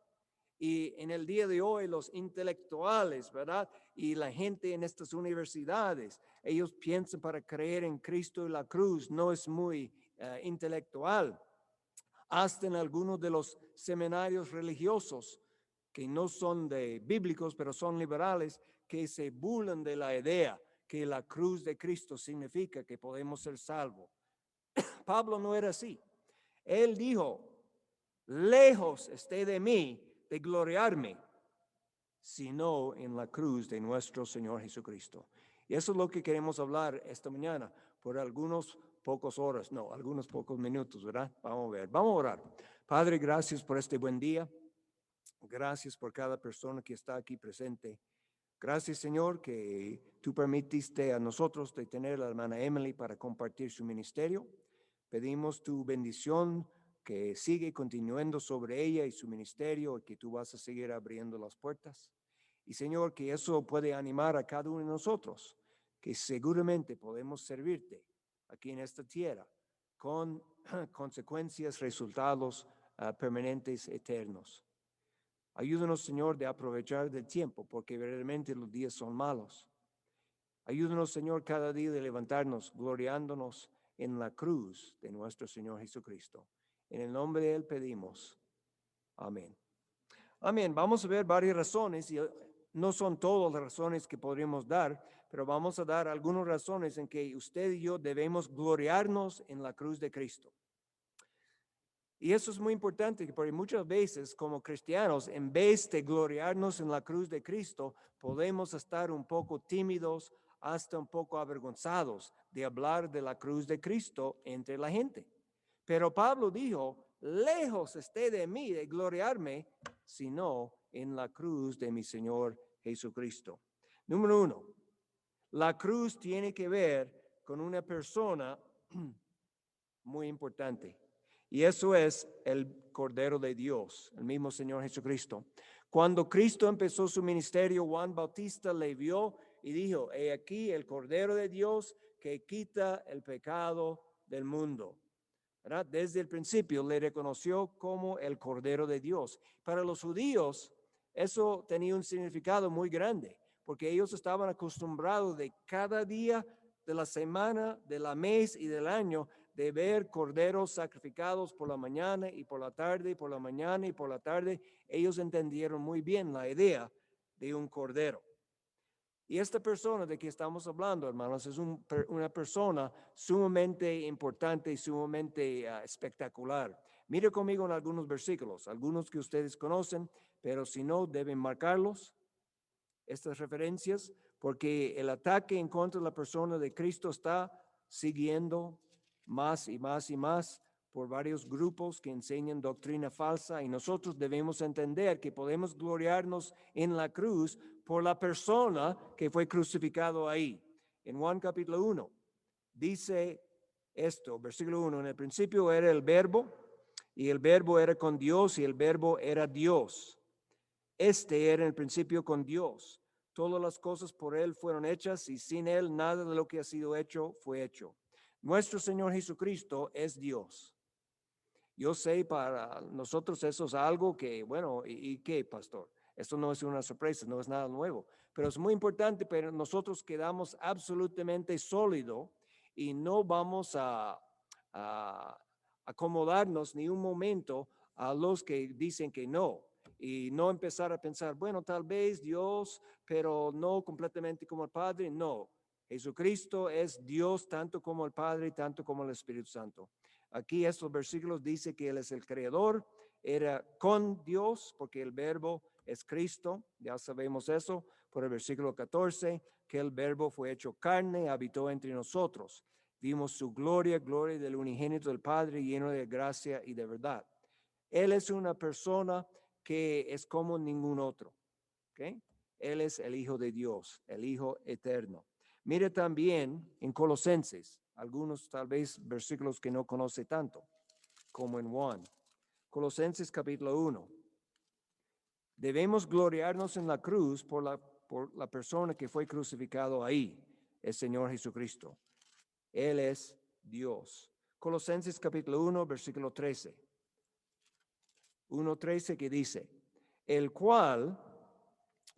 y en el día de hoy los intelectuales, ¿verdad? Y la gente en estas universidades, ellos piensan para creer en Cristo y la cruz no es muy intelectual. Hasta en algunos de los seminarios religiosos, que no son de bíblicos, pero son liberales, que se burlan de la idea que la cruz de Cristo significa que podemos ser salvos. Pablo no era así. Él dijo, lejos esté de mí de gloriarme, sino en la cruz de nuestro Señor Jesucristo. Y eso es lo que queremos hablar esta mañana por algunos pocos horas, no, algunos pocos minutos, ¿verdad? Vamos a ver, vamos a orar. Padre, gracias por este buen día. Gracias por cada persona que está aquí presente. Gracias, Señor, que tú permitiste a nosotros de tener a la hermana Emily para compartir su ministerio. Pedimos tu bendición que sigue continuando sobre ella y su ministerio, y que tú vas a seguir abriendo las puertas. Y Señor, que eso puede animar a cada uno de nosotros, que seguramente podemos servirte aquí en esta tierra con consecuencias, resultados permanentes, eternos. Ayúdanos, Señor, de aprovechar del tiempo, porque verdaderamente los días son malos. Ayúdanos, Señor, cada día de levantarnos, gloriándonos en la cruz de nuestro Señor Jesucristo. En el nombre de Él pedimos. Amén. Amén. Vamos a ver varias razones, y no son todas las razones que podríamos dar, pero vamos a dar algunas razones en que usted y yo debemos gloriarnos en la cruz de Cristo. Y eso es muy importante, porque muchas veces como cristianos, en vez de gloriarnos en la cruz de Cristo, podemos estar un poco tímidos, hasta un poco avergonzados de hablar de la cruz de Cristo entre la gente. Pero Pablo dijo, lejos esté de mí de gloriarme, sino en la cruz de mi Señor Jesucristo. Número 1, la cruz tiene que ver con una persona muy importante. Y eso es el Cordero de Dios, el mismo Señor Jesucristo. Cuando Cristo empezó su ministerio, Juan Bautista le vio y dijo, he aquí el Cordero de Dios que quita el pecado del mundo. ¿Verdad? Desde el principio le reconoció como el Cordero de Dios. Para los judíos, eso tenía un significado muy grande, porque ellos estaban acostumbrados de cada día de la semana, de la mes y del año, de ver corderos sacrificados por la mañana y por la tarde, y por la mañana y por la tarde. Ellos entendieron muy bien la idea de un cordero. Y esta persona de que estamos hablando, hermanos, es una persona sumamente importante y sumamente espectacular. Mire conmigo en algunos versículos, algunos que ustedes conocen, pero si no, deben marcarlos, estas referencias, porque el ataque en contra de la persona de Cristo está siguiendo más y más y más por varios grupos que enseñan doctrina falsa, y nosotros debemos entender que podemos gloriarnos en la cruz por la persona que fue crucificado ahí. En Juan capítulo 1 dice esto, versículo 1, en el principio era el verbo, y el verbo era con Dios, y el verbo era Dios. Este era en el principio con Dios. Todas las cosas por Él fueron hechas, y sin Él nada de lo que ha sido hecho fue hecho. Nuestro Señor Jesucristo es Dios. Yo sé, para nosotros eso es algo que, bueno, ¿y qué, pastor? Esto no es una sorpresa, no es nada nuevo, pero es muy importante, pero nosotros quedamos absolutamente sólidos y no vamos a acomodarnos ni un momento a los que dicen que no, y no empezar a pensar, bueno, tal vez Dios, pero no completamente como el Padre. No, Jesucristo es Dios tanto como el Padre, tanto como el Espíritu Santo. Aquí estos versículos dice que Él es el Creador, era con Dios, porque el verbo es Cristo, ya sabemos eso, por el versículo 14, que el verbo fue hecho carne, habitó entre nosotros. Vimos su gloria, gloria del unigénito del Padre, lleno de gracia y de verdad. Él es una persona que es como ningún otro, ¿ok? Él es el Hijo de Dios, el Hijo eterno. Mire también en Colosenses, algunos tal vez versículos que no conoce tanto, como en Juan. Colosenses capítulo 1. Debemos gloriarnos en la cruz por la persona que fue crucificado ahí, el Señor Jesucristo. Él es Dios. Colosenses capítulo 1, versículo 13. 1:13 que dice, el cual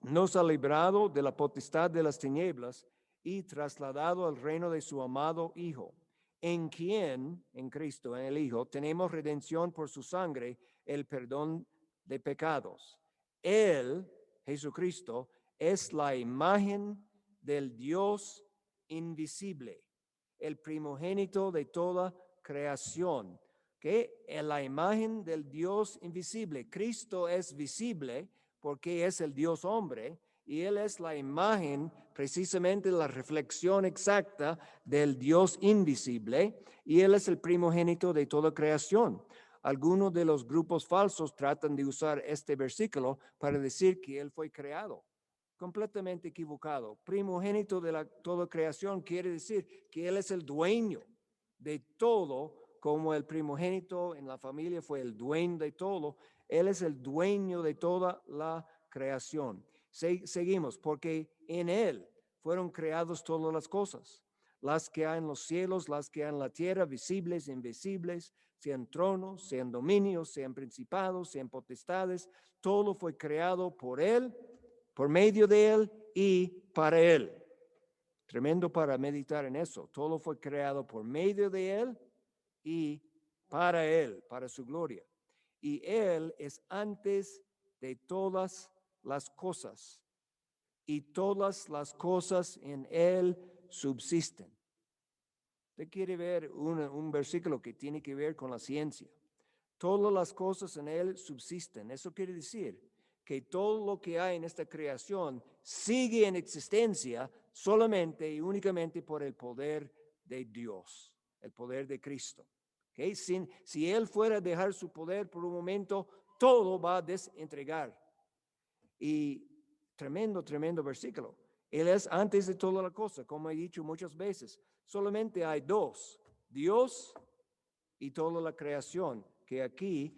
nos ha librado de la potestad de las tinieblas y trasladado al reino de su amado Hijo, en quien, en Cristo, en el Hijo, tenemos redención por su sangre, el perdón de pecados. Él, Jesucristo, es la imagen del Dios invisible, el primogénito de toda creación. Que en la imagen del Dios invisible, Cristo es visible porque es el Dios hombre y Él es la imagen, precisamente la reflexión exacta del Dios invisible y Él es el primogénito de toda creación. Algunos de los grupos falsos tratan de usar este versículo para decir que Él fue creado. Completamente equivocado. Primogénito de toda creación quiere decir que Él es el dueño de todo, como el primogénito en la familia fue el dueño de todo. Él es el dueño de toda la creación. Seguimos, porque en Él fueron creadas todas las cosas, las que hay en los cielos, las que hay en la tierra, visibles e invisibles, sean tronos, sean dominios, sean principados, sean potestades. Todo fue creado por Él, por medio de Él y para Él. Tremendo para meditar en eso. Todo fue creado por medio de Él y para Él, para su gloria. Y Él es antes de todas las cosas. Y todas las cosas en Él subsisten. Usted quiere ver un versículo que tiene que ver con la ciencia. Todas las cosas en Él subsisten. Eso quiere decir que todo lo que hay en esta creación sigue en existencia solamente y únicamente por el poder de Dios, el poder de Cristo. ¿Okay? Si Él fuera a dejar su poder por un momento, todo va a desentregar. Y tremendo versículo. Él es antes de toda la cosa, como he dicho muchas veces. Solamente hay dos, Dios y toda la creación, que aquí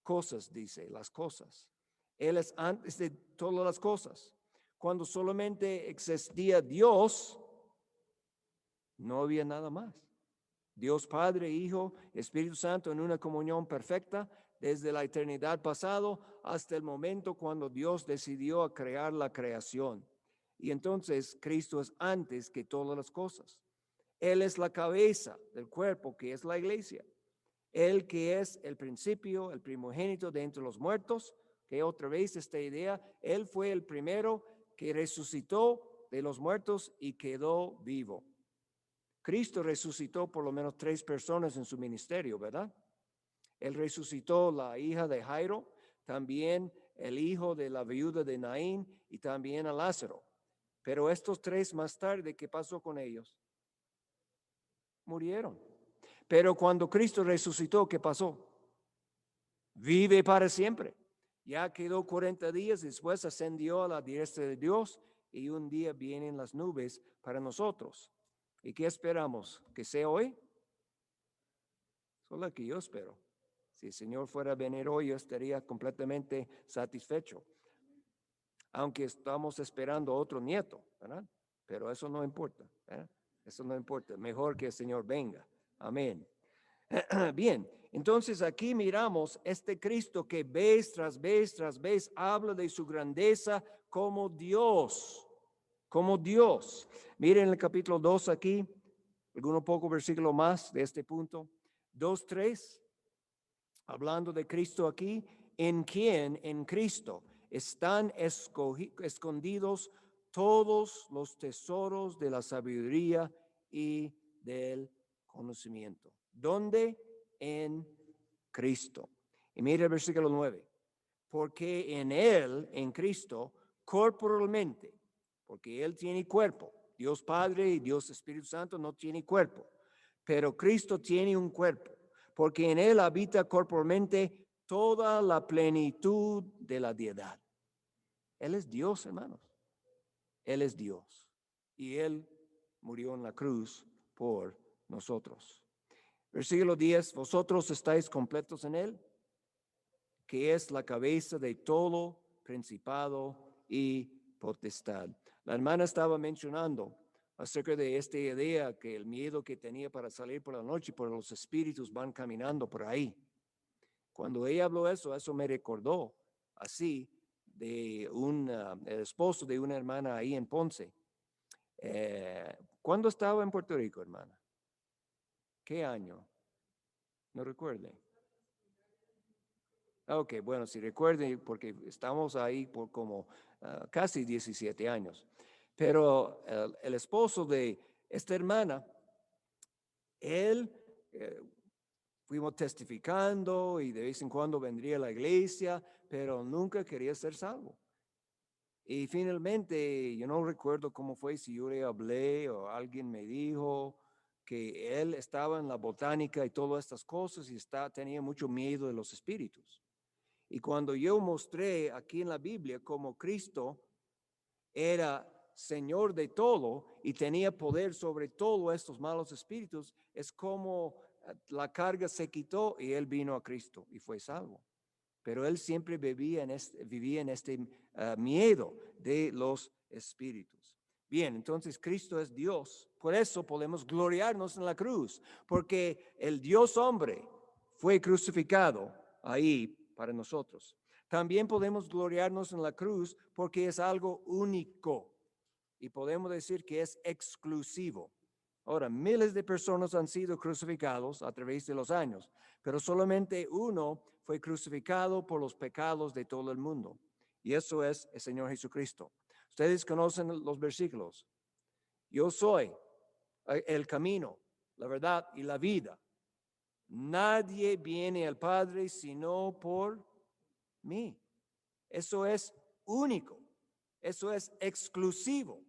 cosas dice, las cosas. Él es antes de todas las cosas. Cuando solamente existía Dios, no había nada más. Dios Padre, Hijo, Espíritu Santo en una comunión perfecta desde la eternidad pasado hasta el momento cuando Dios decidió crear la creación. Y entonces Cristo es antes que todas las cosas. Él es la cabeza del cuerpo que es la iglesia. Él que es el principio, el primogénito de entre los muertos, que otra vez esta idea, Él fue el primero que resucitó de los muertos y quedó vivo. Cristo resucitó por lo menos 3 personas en su ministerio, ¿verdad? Él resucitó la hija de Jairo, también el hijo de la viuda de Naín y también a Lázaro. Pero estos 3 más tarde, ¿qué pasó con ellos? Murieron. Pero cuando Cristo resucitó, ¿qué pasó? Vive para siempre. Ya quedó 40 días, después ascendió a la diestra de Dios y un día vienen las nubes para nosotros. ¿Y qué esperamos? ¿Que sea hoy? Solo que yo espero. Si el Señor fuera a venir hoy, yo estaría completamente satisfecho. Aunque estamos esperando otro nieto, ¿verdad? Pero eso no importa, ¿verdad? Eso no importa. Mejor que el Señor venga. Amén. Bien, entonces aquí miramos este Cristo que vez tras vez habla de su grandeza como Dios, como Dios. Miren el capítulo 2 aquí, algunos pocos versículos más de este punto. 2:3, hablando de Cristo aquí, en quien, en Cristo, están escondidos todos los tesoros de la sabiduría y del conocimiento. ¿Dónde? En Cristo. Y mira el versículo 9. Porque en Él, en Cristo, corporalmente, porque Él tiene cuerpo. Dios Padre y Dios Espíritu Santo no tiene cuerpo, pero Cristo tiene un cuerpo, porque en Él habita corporalmente toda la plenitud de la deidad. Él es Dios, hermanos. Él es Dios. Y Él murió en la cruz por nosotros. Versículo 10, vosotros estáis completos en Él, que es la cabeza de todo principado y potestad. La hermana estaba mencionando acerca de esta idea que el miedo que tenía para salir por la noche, por los espíritus van caminando por ahí. Cuando ella habló eso me recordó así de el esposo de una hermana ahí en Ponce. ¿Cuándo estaba en Puerto Rico, hermana? ¿Qué año? No recuerde. Ok, bueno, si recuerden, porque estamos ahí por como casi 17 años. Pero el esposo de esta hermana, él, fuimos testificando y de vez en cuando vendría a la iglesia, pero nunca quería ser salvo. Y finalmente, yo no recuerdo cómo fue, si yo le hablé o alguien me dijo que él estaba en la botánica y todas estas cosas y tenía mucho miedo de los espíritus. Y cuando yo mostré aquí en la Biblia cómo Cristo era Señor de todo y tenía poder sobre todos estos malos espíritus, es como la carga se quitó y él vino a Cristo y fue salvo. Pero él siempre vivía en este miedo de los espíritus. Bien, entonces Cristo es Dios. Por eso podemos gloriarnos en la cruz, porque el Dios hombre fue crucificado ahí para nosotros. También podemos gloriarnos en la cruz porque es algo único y podemos decir que es exclusivo. Ahora, miles de personas han sido crucificados a través de los años, pero solamente uno fue crucificado por los pecados de todo el mundo. Y eso es el Señor Jesucristo. Ustedes conocen los versículos. Yo soy el camino, la verdad y la vida. Nadie viene al Padre sino por mí. Eso es único. Eso es exclusivo.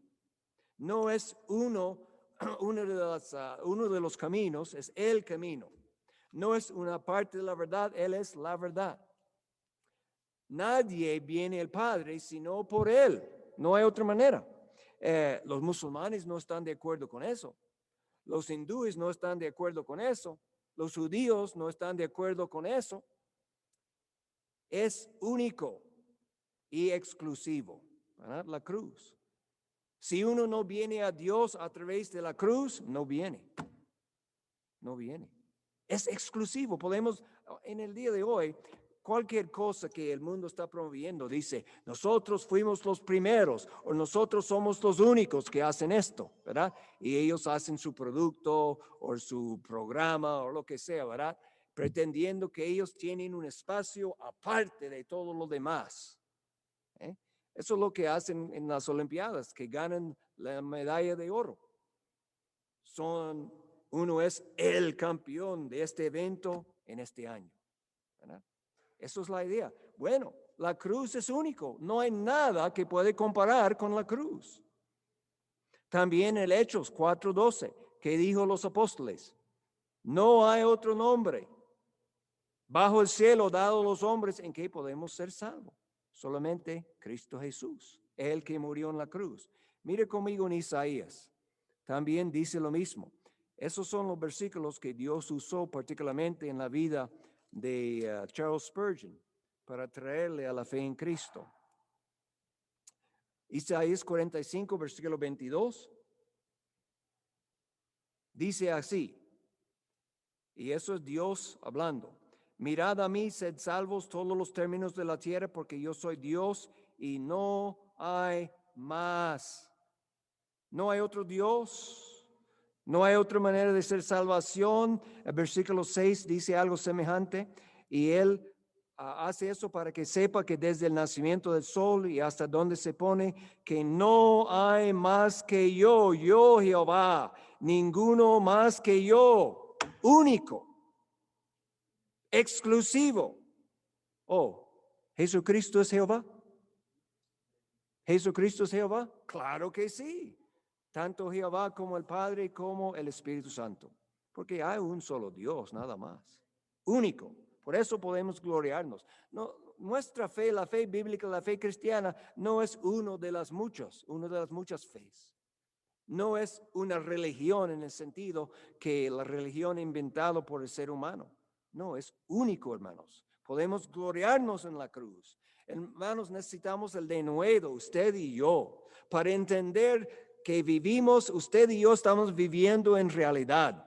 No es uno de los caminos, es el camino. No es una parte de la verdad, Él es la verdad. Nadie viene al Padre sino por Él. No hay otra manera. Los musulmanes no están de acuerdo con eso. Los hindúes no están de acuerdo con eso. Los judíos no están de acuerdo con eso. Es único y exclusivo, ¿verdad? La cruz. Si uno no viene a Dios a través de la cruz, no viene. No viene. Es exclusivo. Podemos, en el día de hoy, cualquier cosa que el mundo está promoviendo, dice, nosotros fuimos los primeros o nosotros somos los únicos que hacen esto, ¿verdad? Y ellos hacen su producto o su programa o lo que sea, ¿verdad? Pretendiendo que ellos tienen un espacio aparte de todo lo demás. Eso es lo que hacen en las Olimpiadas, que ganan la medalla de oro. Uno es el campeón de este evento en este año, ¿verdad? Eso es la idea. Bueno, la cruz es único. No hay nada que puede comparar con la cruz. También el Hechos 4:12, que dijo los apóstoles, no hay otro nombre bajo el cielo dado a los hombres en que podemos ser salvos. Solamente Cristo Jesús, el que murió en la cruz. Mire conmigo en Isaías. También dice lo mismo. Esos son los versículos que Dios usó particularmente en la vida de Charles Spurgeon para traerle a la fe en Cristo. Isaías 45, versículo 22. Dice así, y eso es Dios hablando. Mirad a mí, sed salvos todos los términos de la tierra, porque yo soy Dios y no hay más. No hay otro Dios. No hay otra manera de ser salvación. El versículo 6 dice algo semejante. Y Él hace eso para que sepa que desde el nacimiento del sol y hasta donde se pone, que no hay más que yo Jehová, ninguno más que yo, único. Exclusivo. Oh, ¿Jesucristo es Jehová? ¿Jesucristo es Jehová? Claro que sí. Tanto Jehová como el Padre como el Espíritu Santo. Porque hay un solo Dios, nada más. Único. Por eso podemos gloriarnos. No, nuestra fe, la fe bíblica, la fe cristiana, no es una de las muchas fees. No es una religión en el sentido que la religión inventada por el ser humano. No, es único, hermanos. Podemos gloriarnos en la cruz. Hermanos, necesitamos el denuedo, usted y yo, para entender que vivimos, usted y yo estamos viviendo en realidad.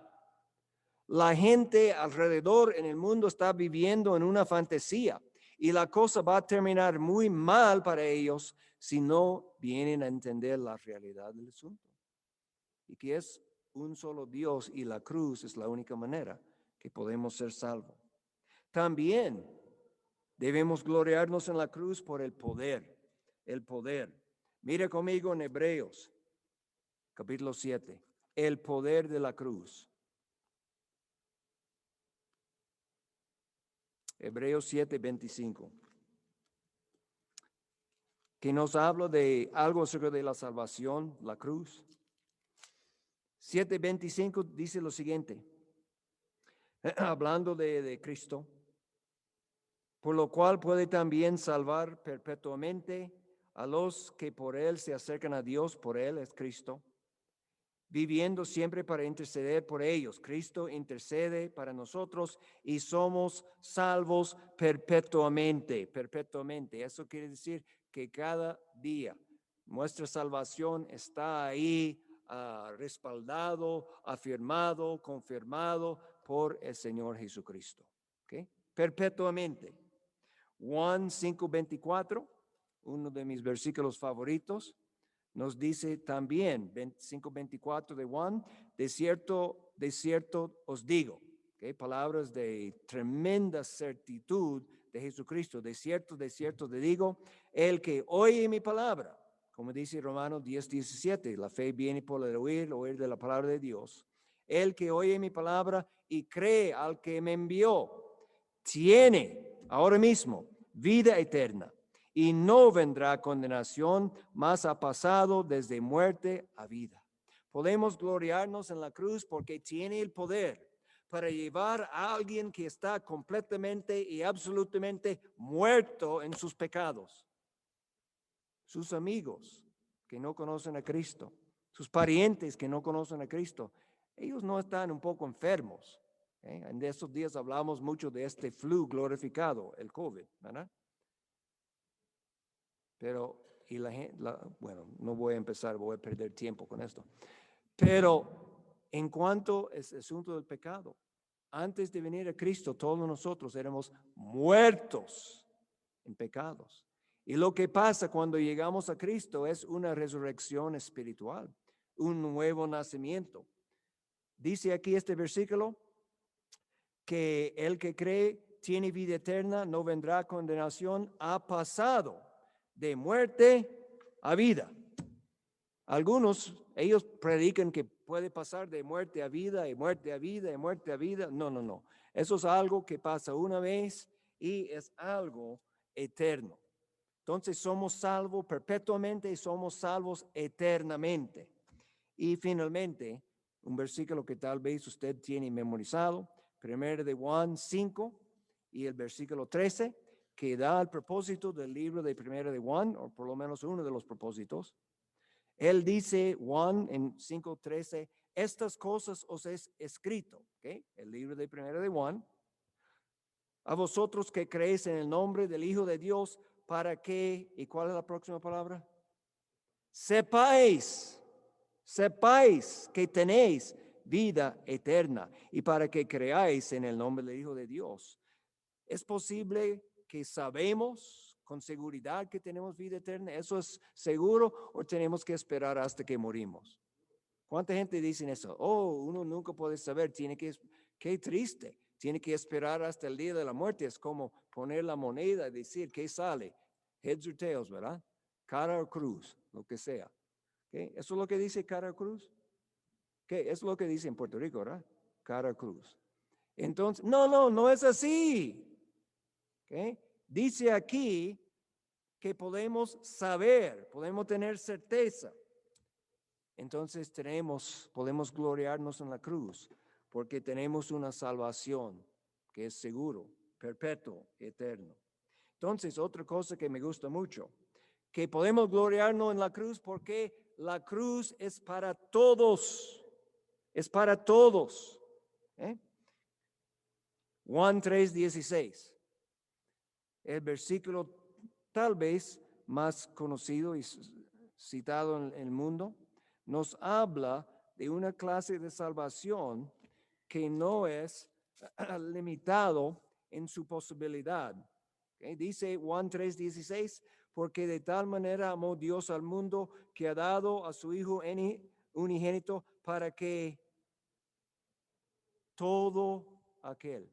La gente alrededor en el mundo está viviendo en una fantasía y la cosa va a terminar muy mal para ellos si no vienen a entender la realidad del asunto. Y que es un solo Dios y la cruz es la única manera que podemos ser salvos. También Debemos gloriarnos en la cruz por el poder, el poder. Mire conmigo en Hebreos, capítulo 7, el poder de la cruz. Hebreos 7, 25. Que nos habla de algo acerca de la salvación, la cruz. 7:25 dice lo siguiente, hablando de Cristo, por lo cual puede también salvar perpetuamente a los que por él se acercan a Dios, por él es Cristo, viviendo siempre para interceder por ellos. Cristo intercede para nosotros y somos salvos perpetuamente, perpetuamente. Eso quiere decir que cada día nuestra salvación está ahí, respaldado, afirmado, confirmado por el Señor Jesucristo. ¿Okay? Perpetuamente. Juan 5:24, uno de mis versículos favoritos, nos dice también, 5:24 de Juan, de cierto os digo, ¿okay? Palabras de tremenda certitud de Jesucristo, de cierto te digo, el que oye mi palabra, como dice Romanos 10:17, la fe viene por el oír de la palabra de Dios. El que oye mi palabra y cree al que me envió, tiene ahora mismo vida eterna y no vendrá condenación, mas ha pasado desde muerte a vida. Podemos gloriarnos en la cruz porque tiene el poder para llevar a alguien que está completamente y absolutamente muerto en sus pecados. Sus amigos que no conocen a Cristo, sus parientes que no conocen a Cristo, ellos no están un poco enfermos. En estos días hablamos mucho de este flu glorificado, el COVID, ¿verdad? Pero, y la gente, bueno, no voy a empezar, voy a perder tiempo con esto. Pero en cuanto al asunto del pecado, antes de venir a Cristo, todos nosotros éramos muertos en pecados. Y lo que pasa cuando llegamos a Cristo es una resurrección espiritual, un nuevo nacimiento. Dice aquí este versículo que el que cree tiene vida eterna, no vendrá condenación, ha pasado de muerte a vida. Algunos, ellos predican que puede pasar de muerte a vida y muerte a vida y muerte a vida. No. Eso es algo que pasa una vez y es algo eterno. Entonces somos salvos perpetuamente y somos salvos eternamente. Y finalmente, un versículo que tal vez usted tiene memorizado, 1 de Juan 5 y el versículo 13, que da el propósito del libro de 1 de Juan, o por lo menos uno de los propósitos. Él dice, Juan en 5:13, estas cosas os he escrito, ¿okay? El libro de 1 de Juan, a vosotros que creéis en el nombre del Hijo de Dios, para que, ¿y cuál es la próxima palabra? Sepáis que tenéis vida eterna y para que creáis en el nombre del Hijo de Dios. ¿Es posible que sabemos con seguridad que tenemos vida eterna? ¿Eso es seguro o tenemos que esperar hasta que morimos? ¿Cuánta gente dice eso? Oh, uno nunca puede saber, qué triste, tiene que esperar hasta el día de la muerte. Es como poner la moneda y decir, ¿qué sale? Heads or tails, ¿verdad? Cara o cruz, lo que sea. ¿Okay? ¿Eso es lo que dice cara o cruz? ¿Qué? Eso es lo que dice en Puerto Rico, ¿verdad? Cara o cruz. Entonces, no es así. ¿Okay? Dice aquí que podemos saber, podemos tener certeza. Entonces podemos gloriarnos en la cruz porque tenemos una salvación que es seguro, perpetuo, eterno. Entonces, otra cosa que me gusta mucho, que podemos gloriarnos en la cruz porque la cruz es para todos, es para todos. Juan 3:16, el versículo tal vez más conocido y citado en el mundo, nos habla de una clase de salvación que no es limitado en su posibilidad. ¿Okay? Dice Juan 3:16, porque de tal manera amó Dios al mundo que ha dado a su Hijo unigénito para que todo aquel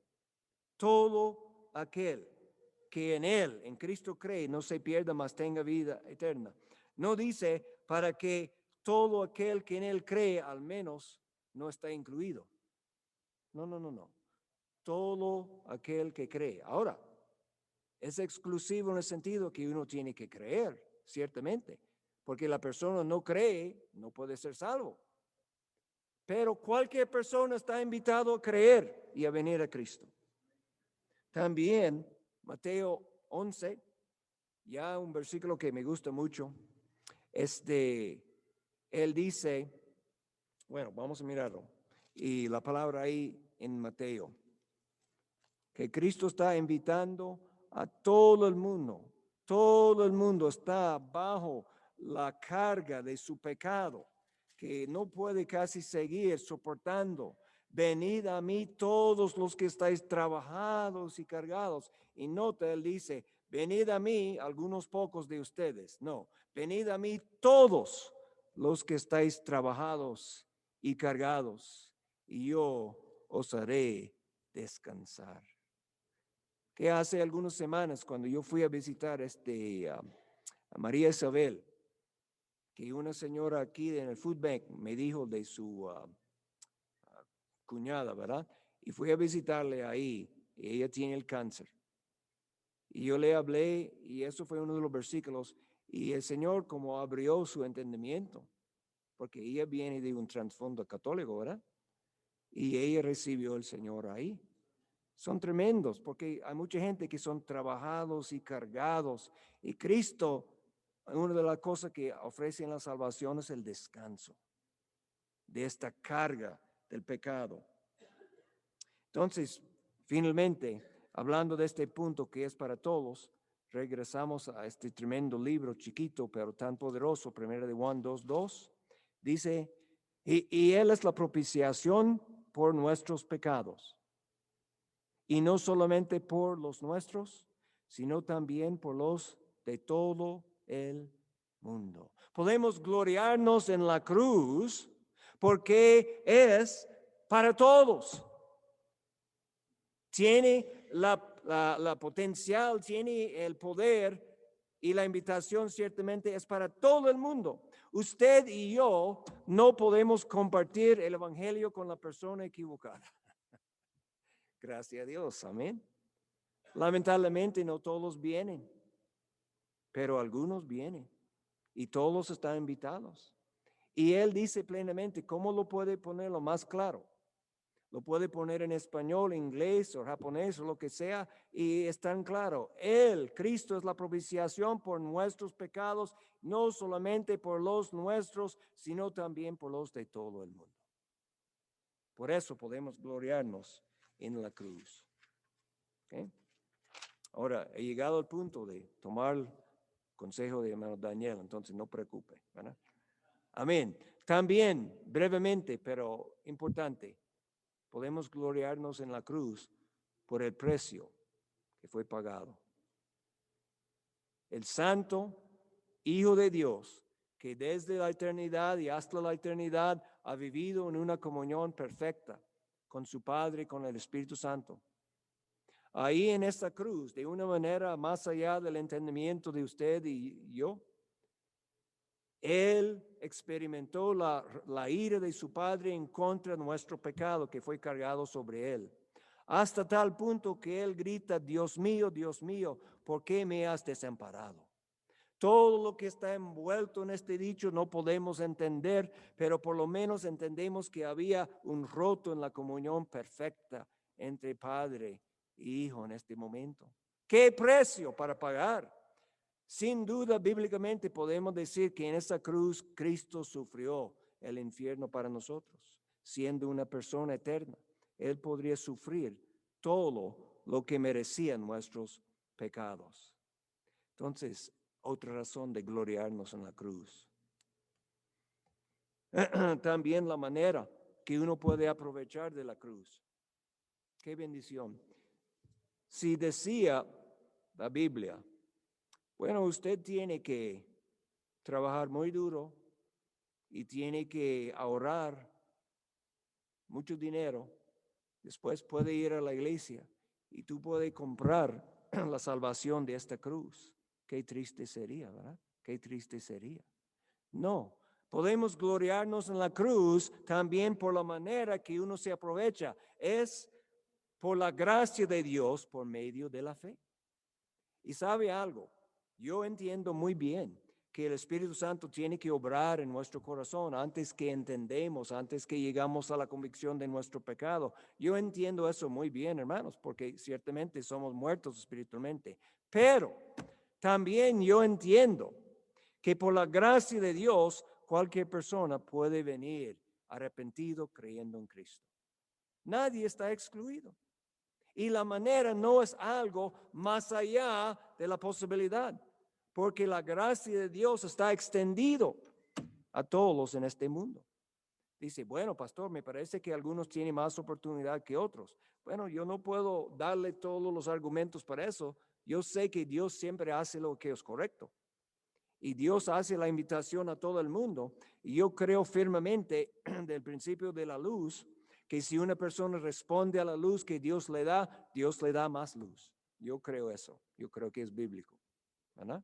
que en Él, en Cristo cree, no se pierda, mas tenga vida eterna. No dice para que todo aquel que en Él cree, al menos, no está incluido. No, no, no, no. Todo aquel que cree. Ahora, es exclusivo en el sentido que uno tiene que creer, ciertamente, porque la persona no cree, no puede ser salvo. Pero cualquier persona está invitado a creer y a venir a Cristo. También Mateo 11, ya un versículo que me gusta mucho, él dice, bueno, vamos a mirarlo, y la palabra ahí en Mateo, que Cristo está invitando a todo el mundo está bajo la carga de su pecado, que no puede casi seguir soportando. Venid a mí todos los que estáis trabajados y cargados. Y nota, él dice, venid a mí, algunos pocos de ustedes. No, venid a mí todos los que estáis trabajados y cargados, y yo os haré descansar. Que hace algunas semanas, cuando yo fui a visitar a María Isabel, que una señora aquí en el Food Bank me dijo de su cuñada, ¿verdad? Y fui a visitarle ahí, y ella tiene el cáncer. Y yo le hablé, y eso fue uno de los versículos, y el Señor como abrió su entendimiento, porque ella viene de un trasfondo católico, ¿verdad? Y ella recibió al Señor ahí. Son tremendos, porque hay mucha gente que son trabajados y cargados, y Cristo, una de las cosas que ofrece en la salvación es el descanso de esta carga del pecado. Entonces, finalmente, hablando de este punto que es para todos, regresamos a este tremendo libro chiquito, pero tan poderoso, 1 de Juan 2:2, dice, y Él es la propiciación por nuestros pecados. Y no solamente por los nuestros, sino también por los de todo el mundo. Podemos gloriarnos en la cruz porque es para todos. Tiene la potencial, tiene el poder, y la invitación ciertamente es para todo el mundo. Usted y yo no podemos compartir el evangelio con la persona equivocada. Gracias a Dios, amén. Lamentablemente no todos vienen, pero algunos vienen y todos están invitados. Y él dice plenamente, ¿cómo lo puede poner lo más claro? Lo puede poner en español, inglés o japonés o lo que sea, y es tan claro. Él, Cristo, es la propiciación por nuestros pecados, no solamente por los nuestros, sino también por los de todo el mundo. Por eso podemos gloriarnos en la cruz. ¿Okay? Ahora, he llegado al punto de tomar el consejo de hermano Daniel, entonces no preocupe, ¿verdad? Amén. También, brevemente, pero importante, podemos gloriarnos en la cruz por el precio que fue pagado. El santo Hijo de Dios, que desde la eternidad y hasta la eternidad ha vivido en una comunión perfecta con su Padre y con el Espíritu Santo. Ahí en esta cruz, de una manera más allá del entendimiento de usted y yo, Él experimentó la ira de su Padre en contra de nuestro pecado que fue cargado sobre Él. Hasta tal punto que Él grita, Dios mío, ¿por qué me has desamparado? Todo lo que está envuelto en este dicho no podemos entender, pero por lo menos entendemos que había un roto en la comunión perfecta entre Padre e Hijo en este momento. ¿Qué precio para pagar? Sin duda, bíblicamente podemos decir que en esa cruz Cristo sufrió el infierno para nosotros, siendo una persona eterna. Él podría sufrir todo lo que merecían nuestros pecados. Entonces, otra razón de gloriarnos en la cruz. También la manera que uno puede aprovechar de la cruz. Qué bendición. Si decía la Biblia, bueno, usted tiene que trabajar muy duro y tiene que ahorrar mucho dinero. Después puede ir a la iglesia y tú puedes comprar la salvación de esta cruz. Qué triste sería, ¿verdad? Qué triste sería. No, podemos gloriarnos en la cruz también por la manera que uno se aprovecha. Es por la gracia de Dios por medio de la fe. Y sabe algo, yo entiendo muy bien que el Espíritu Santo tiene que obrar en nuestro corazón antes que entendemos, antes que llegamos a la convicción de nuestro pecado. Yo entiendo eso muy bien, hermanos, porque ciertamente somos muertos espiritualmente. Pero también yo entiendo que por la gracia de Dios, cualquier persona puede venir arrepentido creyendo en Cristo. Nadie está excluido. Y la manera no es algo más allá de la posibilidad, porque la gracia de Dios está extendido a todos en este mundo. Dice, bueno, pastor, me parece que algunos tienen más oportunidad que otros. Bueno, yo no puedo darle todos los argumentos para eso. Yo sé que Dios siempre hace lo que es correcto. Y Dios hace la invitación a todo el mundo. Y yo creo firmemente del principio de la luz, que si una persona responde a la luz que Dios le da más luz. Yo creo eso. Yo creo que es bíblico, ¿verdad?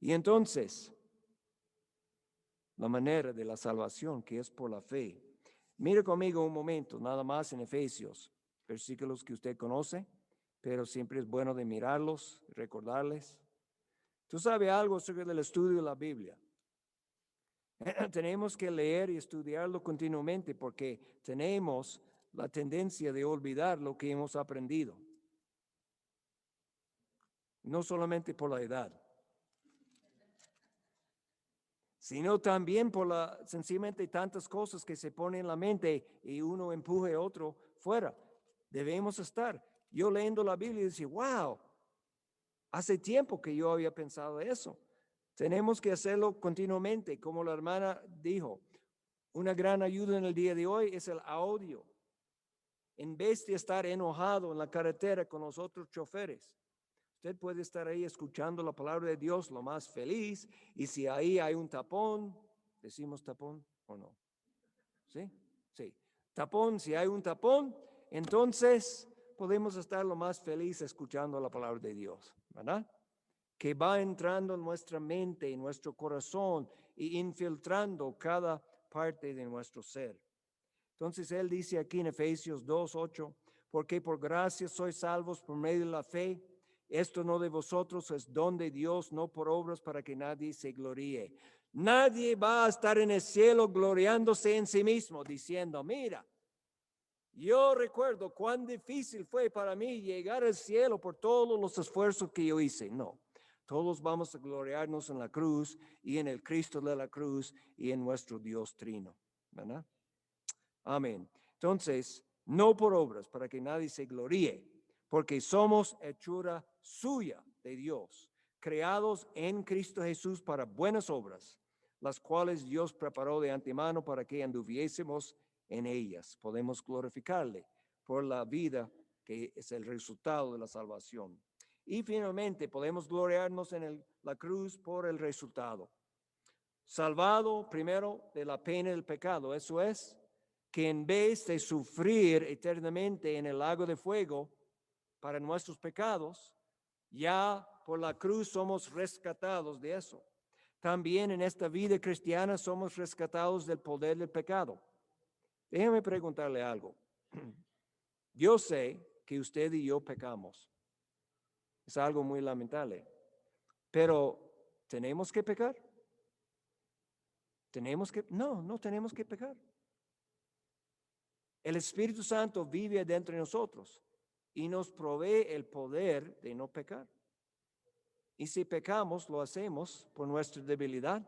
Y entonces, la manera de la salvación, que es por la fe. Mire conmigo un momento, nada más en Efesios, versículos que usted conoce, pero siempre es bueno de mirarlos, recordarles. ¿Tú sabes algo sobre el estudio de la Biblia? Tenemos que leer y estudiarlo continuamente porque tenemos la tendencia de olvidar lo que hemos aprendido. No solamente por la edad, sino también por sencillamente tantas cosas que se ponen en la mente y uno empuje a otro fuera. Debemos estar. Yo leyendo la Biblia y decía, wow, hace tiempo que yo había pensado eso. Tenemos que hacerlo continuamente, como la hermana dijo. Una gran ayuda en el día de hoy es el audio. En vez de estar enojado en la carretera con los otros choferes, usted puede estar ahí escuchando la palabra de Dios lo más feliz. Y si ahí hay un tapón, ¿decimos tapón o no? ¿Sí? Sí. Tapón, si hay un tapón, entonces podemos estar lo más feliz escuchando la palabra de Dios, ¿verdad? Que va entrando en nuestra mente, en nuestro corazón y infiltrando cada parte de nuestro ser. Entonces él dice aquí en Efesios 2:8, porque por gracia sois salvos por medio de la fe. Esto no de vosotros, es don de Dios, no por obras para que nadie se gloríe. Nadie va a estar en el cielo gloriándose en sí mismo, diciendo, mira, yo recuerdo cuán difícil fue para mí llegar al cielo por todos los esfuerzos que yo hice. No. Todos vamos a gloriarnos en la cruz y en el Cristo de la cruz y en nuestro Dios trino, ¿verdad? Amén. Entonces, no por obras, para que nadie se gloríe, porque somos hechura suya de Dios, creados en Cristo Jesús para buenas obras, las cuales Dios preparó de antemano para que anduviésemos en ellas. Podemos glorificarle por la vida que es el resultado de la salvación. Y finalmente podemos gloriarnos en la cruz por el resultado. Salvado primero de la pena del pecado. Eso es que en vez de sufrir eternamente en el lago de fuego para nuestros pecados, ya por la cruz somos rescatados de eso. También en esta vida cristiana somos rescatados del poder del pecado. Déjeme preguntarle algo. Yo sé que usted y yo pecamos. Es algo muy lamentable. Pero, ¿tenemos que pecar? No tenemos que pecar. El Espíritu Santo vive dentro de nosotros y nos provee el poder de no pecar. Y si pecamos, lo hacemos por nuestra debilidad,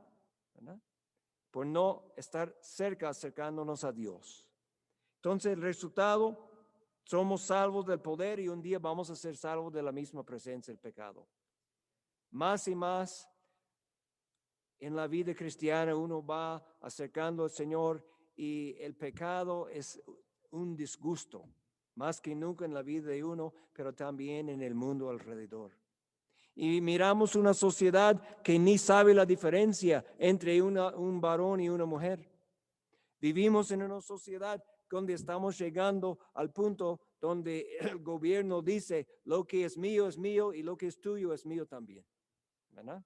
¿verdad? Por no estar acercándonos a Dios. Entonces, el resultado, somos salvos del poder y un día vamos a ser salvos de la misma presencia del pecado. Más y más en la vida cristiana uno va acercando al Señor y el pecado es un disgusto, más que nunca en la vida de uno, pero también en el mundo alrededor. Y miramos una sociedad que ni sabe la diferencia entre un varón y una mujer. Vivimos en una sociedad donde estamos llegando al punto donde el gobierno dice, lo que es mío y lo que es tuyo es mío también, ¿verdad?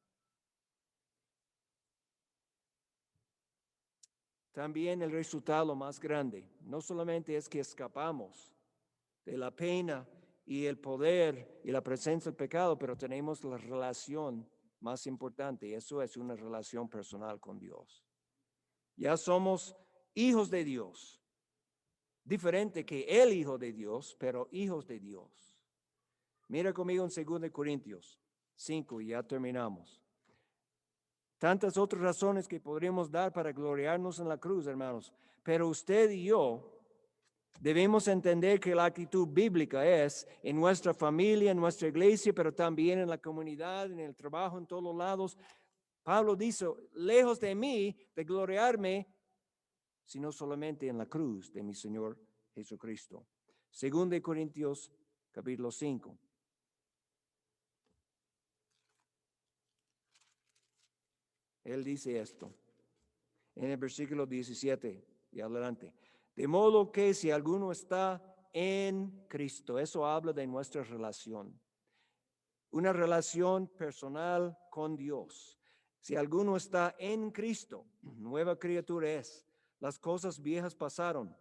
También el resultado más grande, no solamente es que escapamos de la pena y el poder y la presencia del pecado, pero tenemos la relación más importante, y eso es una relación personal con Dios. Ya somos hijos de Dios, diferente que el Hijo de Dios, pero hijos de Dios. Mira conmigo en 2 Corintios 5 y ya terminamos. Tantas otras razones que podríamos dar para gloriarnos en la cruz, hermanos, pero usted y yo debemos entender que la actitud bíblica es en nuestra familia, en nuestra iglesia, pero también en la comunidad, en el trabajo, en todos los lados. Pablo dice, lejos de mí de gloriarme, sino solamente en la cruz de mi Señor Jesucristo. 2 Corintios capítulo 5. Él dice esto en el versículo 17 y adelante. De modo que si alguno está en Cristo, eso habla de nuestra relación, una relación personal con Dios. Si alguno está en Cristo, nueva criatura es. Las cosas viejas pasaron.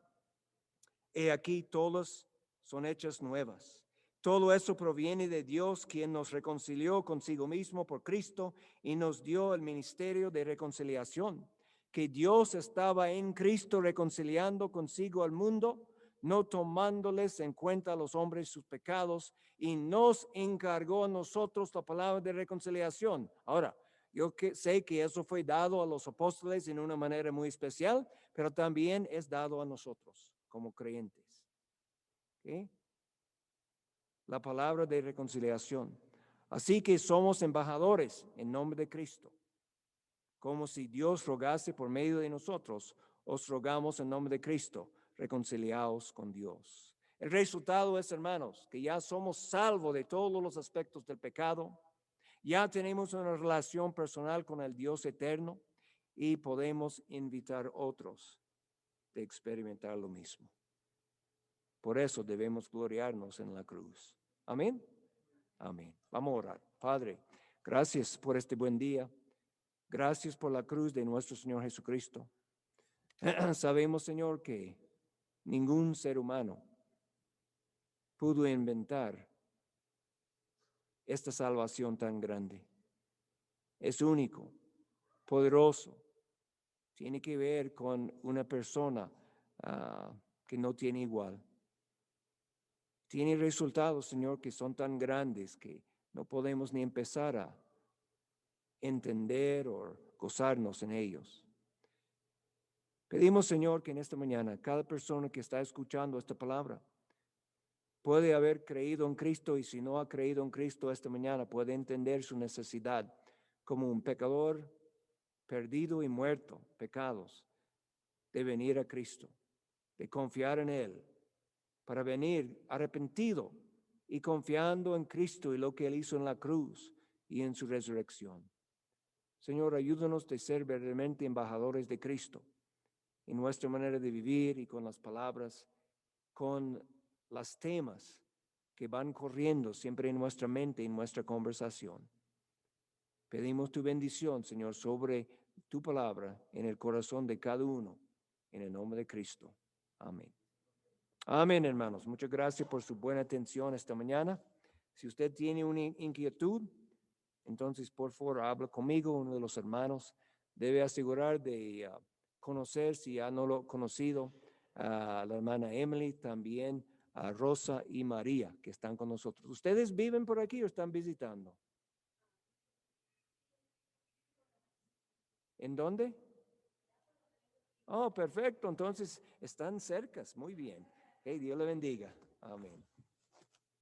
He aquí todas son hechas nuevas. Todo eso proviene de Dios, quien nos reconcilió consigo mismo por Cristo y nos dio el ministerio de reconciliación. Que Dios estaba en Cristo reconciliando consigo al mundo, no tomándoles en cuenta a los hombres sus pecados, y nos encargó a nosotros la palabra de reconciliación. Ahora, yo sé que eso fue dado a los apóstoles en una manera muy especial, pero también es dado a nosotros como creyentes. ¿Okay? La palabra de reconciliación. Así que somos embajadores en nombre de Cristo. Como si Dios rogase por medio de nosotros, os rogamos en nombre de Cristo, reconciliaos con Dios. El resultado es, hermanos, que ya somos salvos de todos los aspectos del pecado, ya tenemos una relación personal con el Dios eterno y podemos invitar a otros a experimentar lo mismo. Por eso debemos gloriarnos en la cruz. Amén. Amén. Vamos a orar. Padre, gracias por este buen día. Gracias por la cruz de nuestro Señor Jesucristo. Sabemos, Señor, que ningún ser humano pudo inventar esta salvación tan grande. Es único, poderoso. Tiene que ver con una persona que no tiene igual. Tiene resultados, Señor, que son tan grandes que no podemos ni empezar a entender o gozarnos en ellos. Pedimos, Señor, que en esta mañana cada persona que está escuchando esta palabra puede haber creído en Cristo, y si no ha creído en Cristo esta mañana puede entender su necesidad como un pecador perdido y muerto, pecados, de venir a Cristo, de confiar en Él, para venir arrepentido y confiando en Cristo y lo que Él hizo en la cruz y en su resurrección. Señor, ayúdanos de ser verdaderamente embajadores de Cristo en nuestra manera de vivir y con las palabras, con los temas que van corriendo siempre en nuestra mente y en nuestra conversación. Pedimos tu bendición, Señor, sobre tu palabra en el corazón de cada uno, en el nombre de Cristo. Amén. Amén, hermanos. Muchas gracias por su buena atención esta mañana. Si usted tiene una inquietud, entonces por favor habla conmigo, uno de los hermanos. Debe asegurar de conocer, si ya no lo ha conocido, a la hermana Emily, también a Rosa y María, que están con nosotros. ¿Ustedes viven por aquí o están visitando? ¿En dónde? Oh, perfecto. Entonces están cercas. Muy bien. Hey, Dios le bendiga. Amén.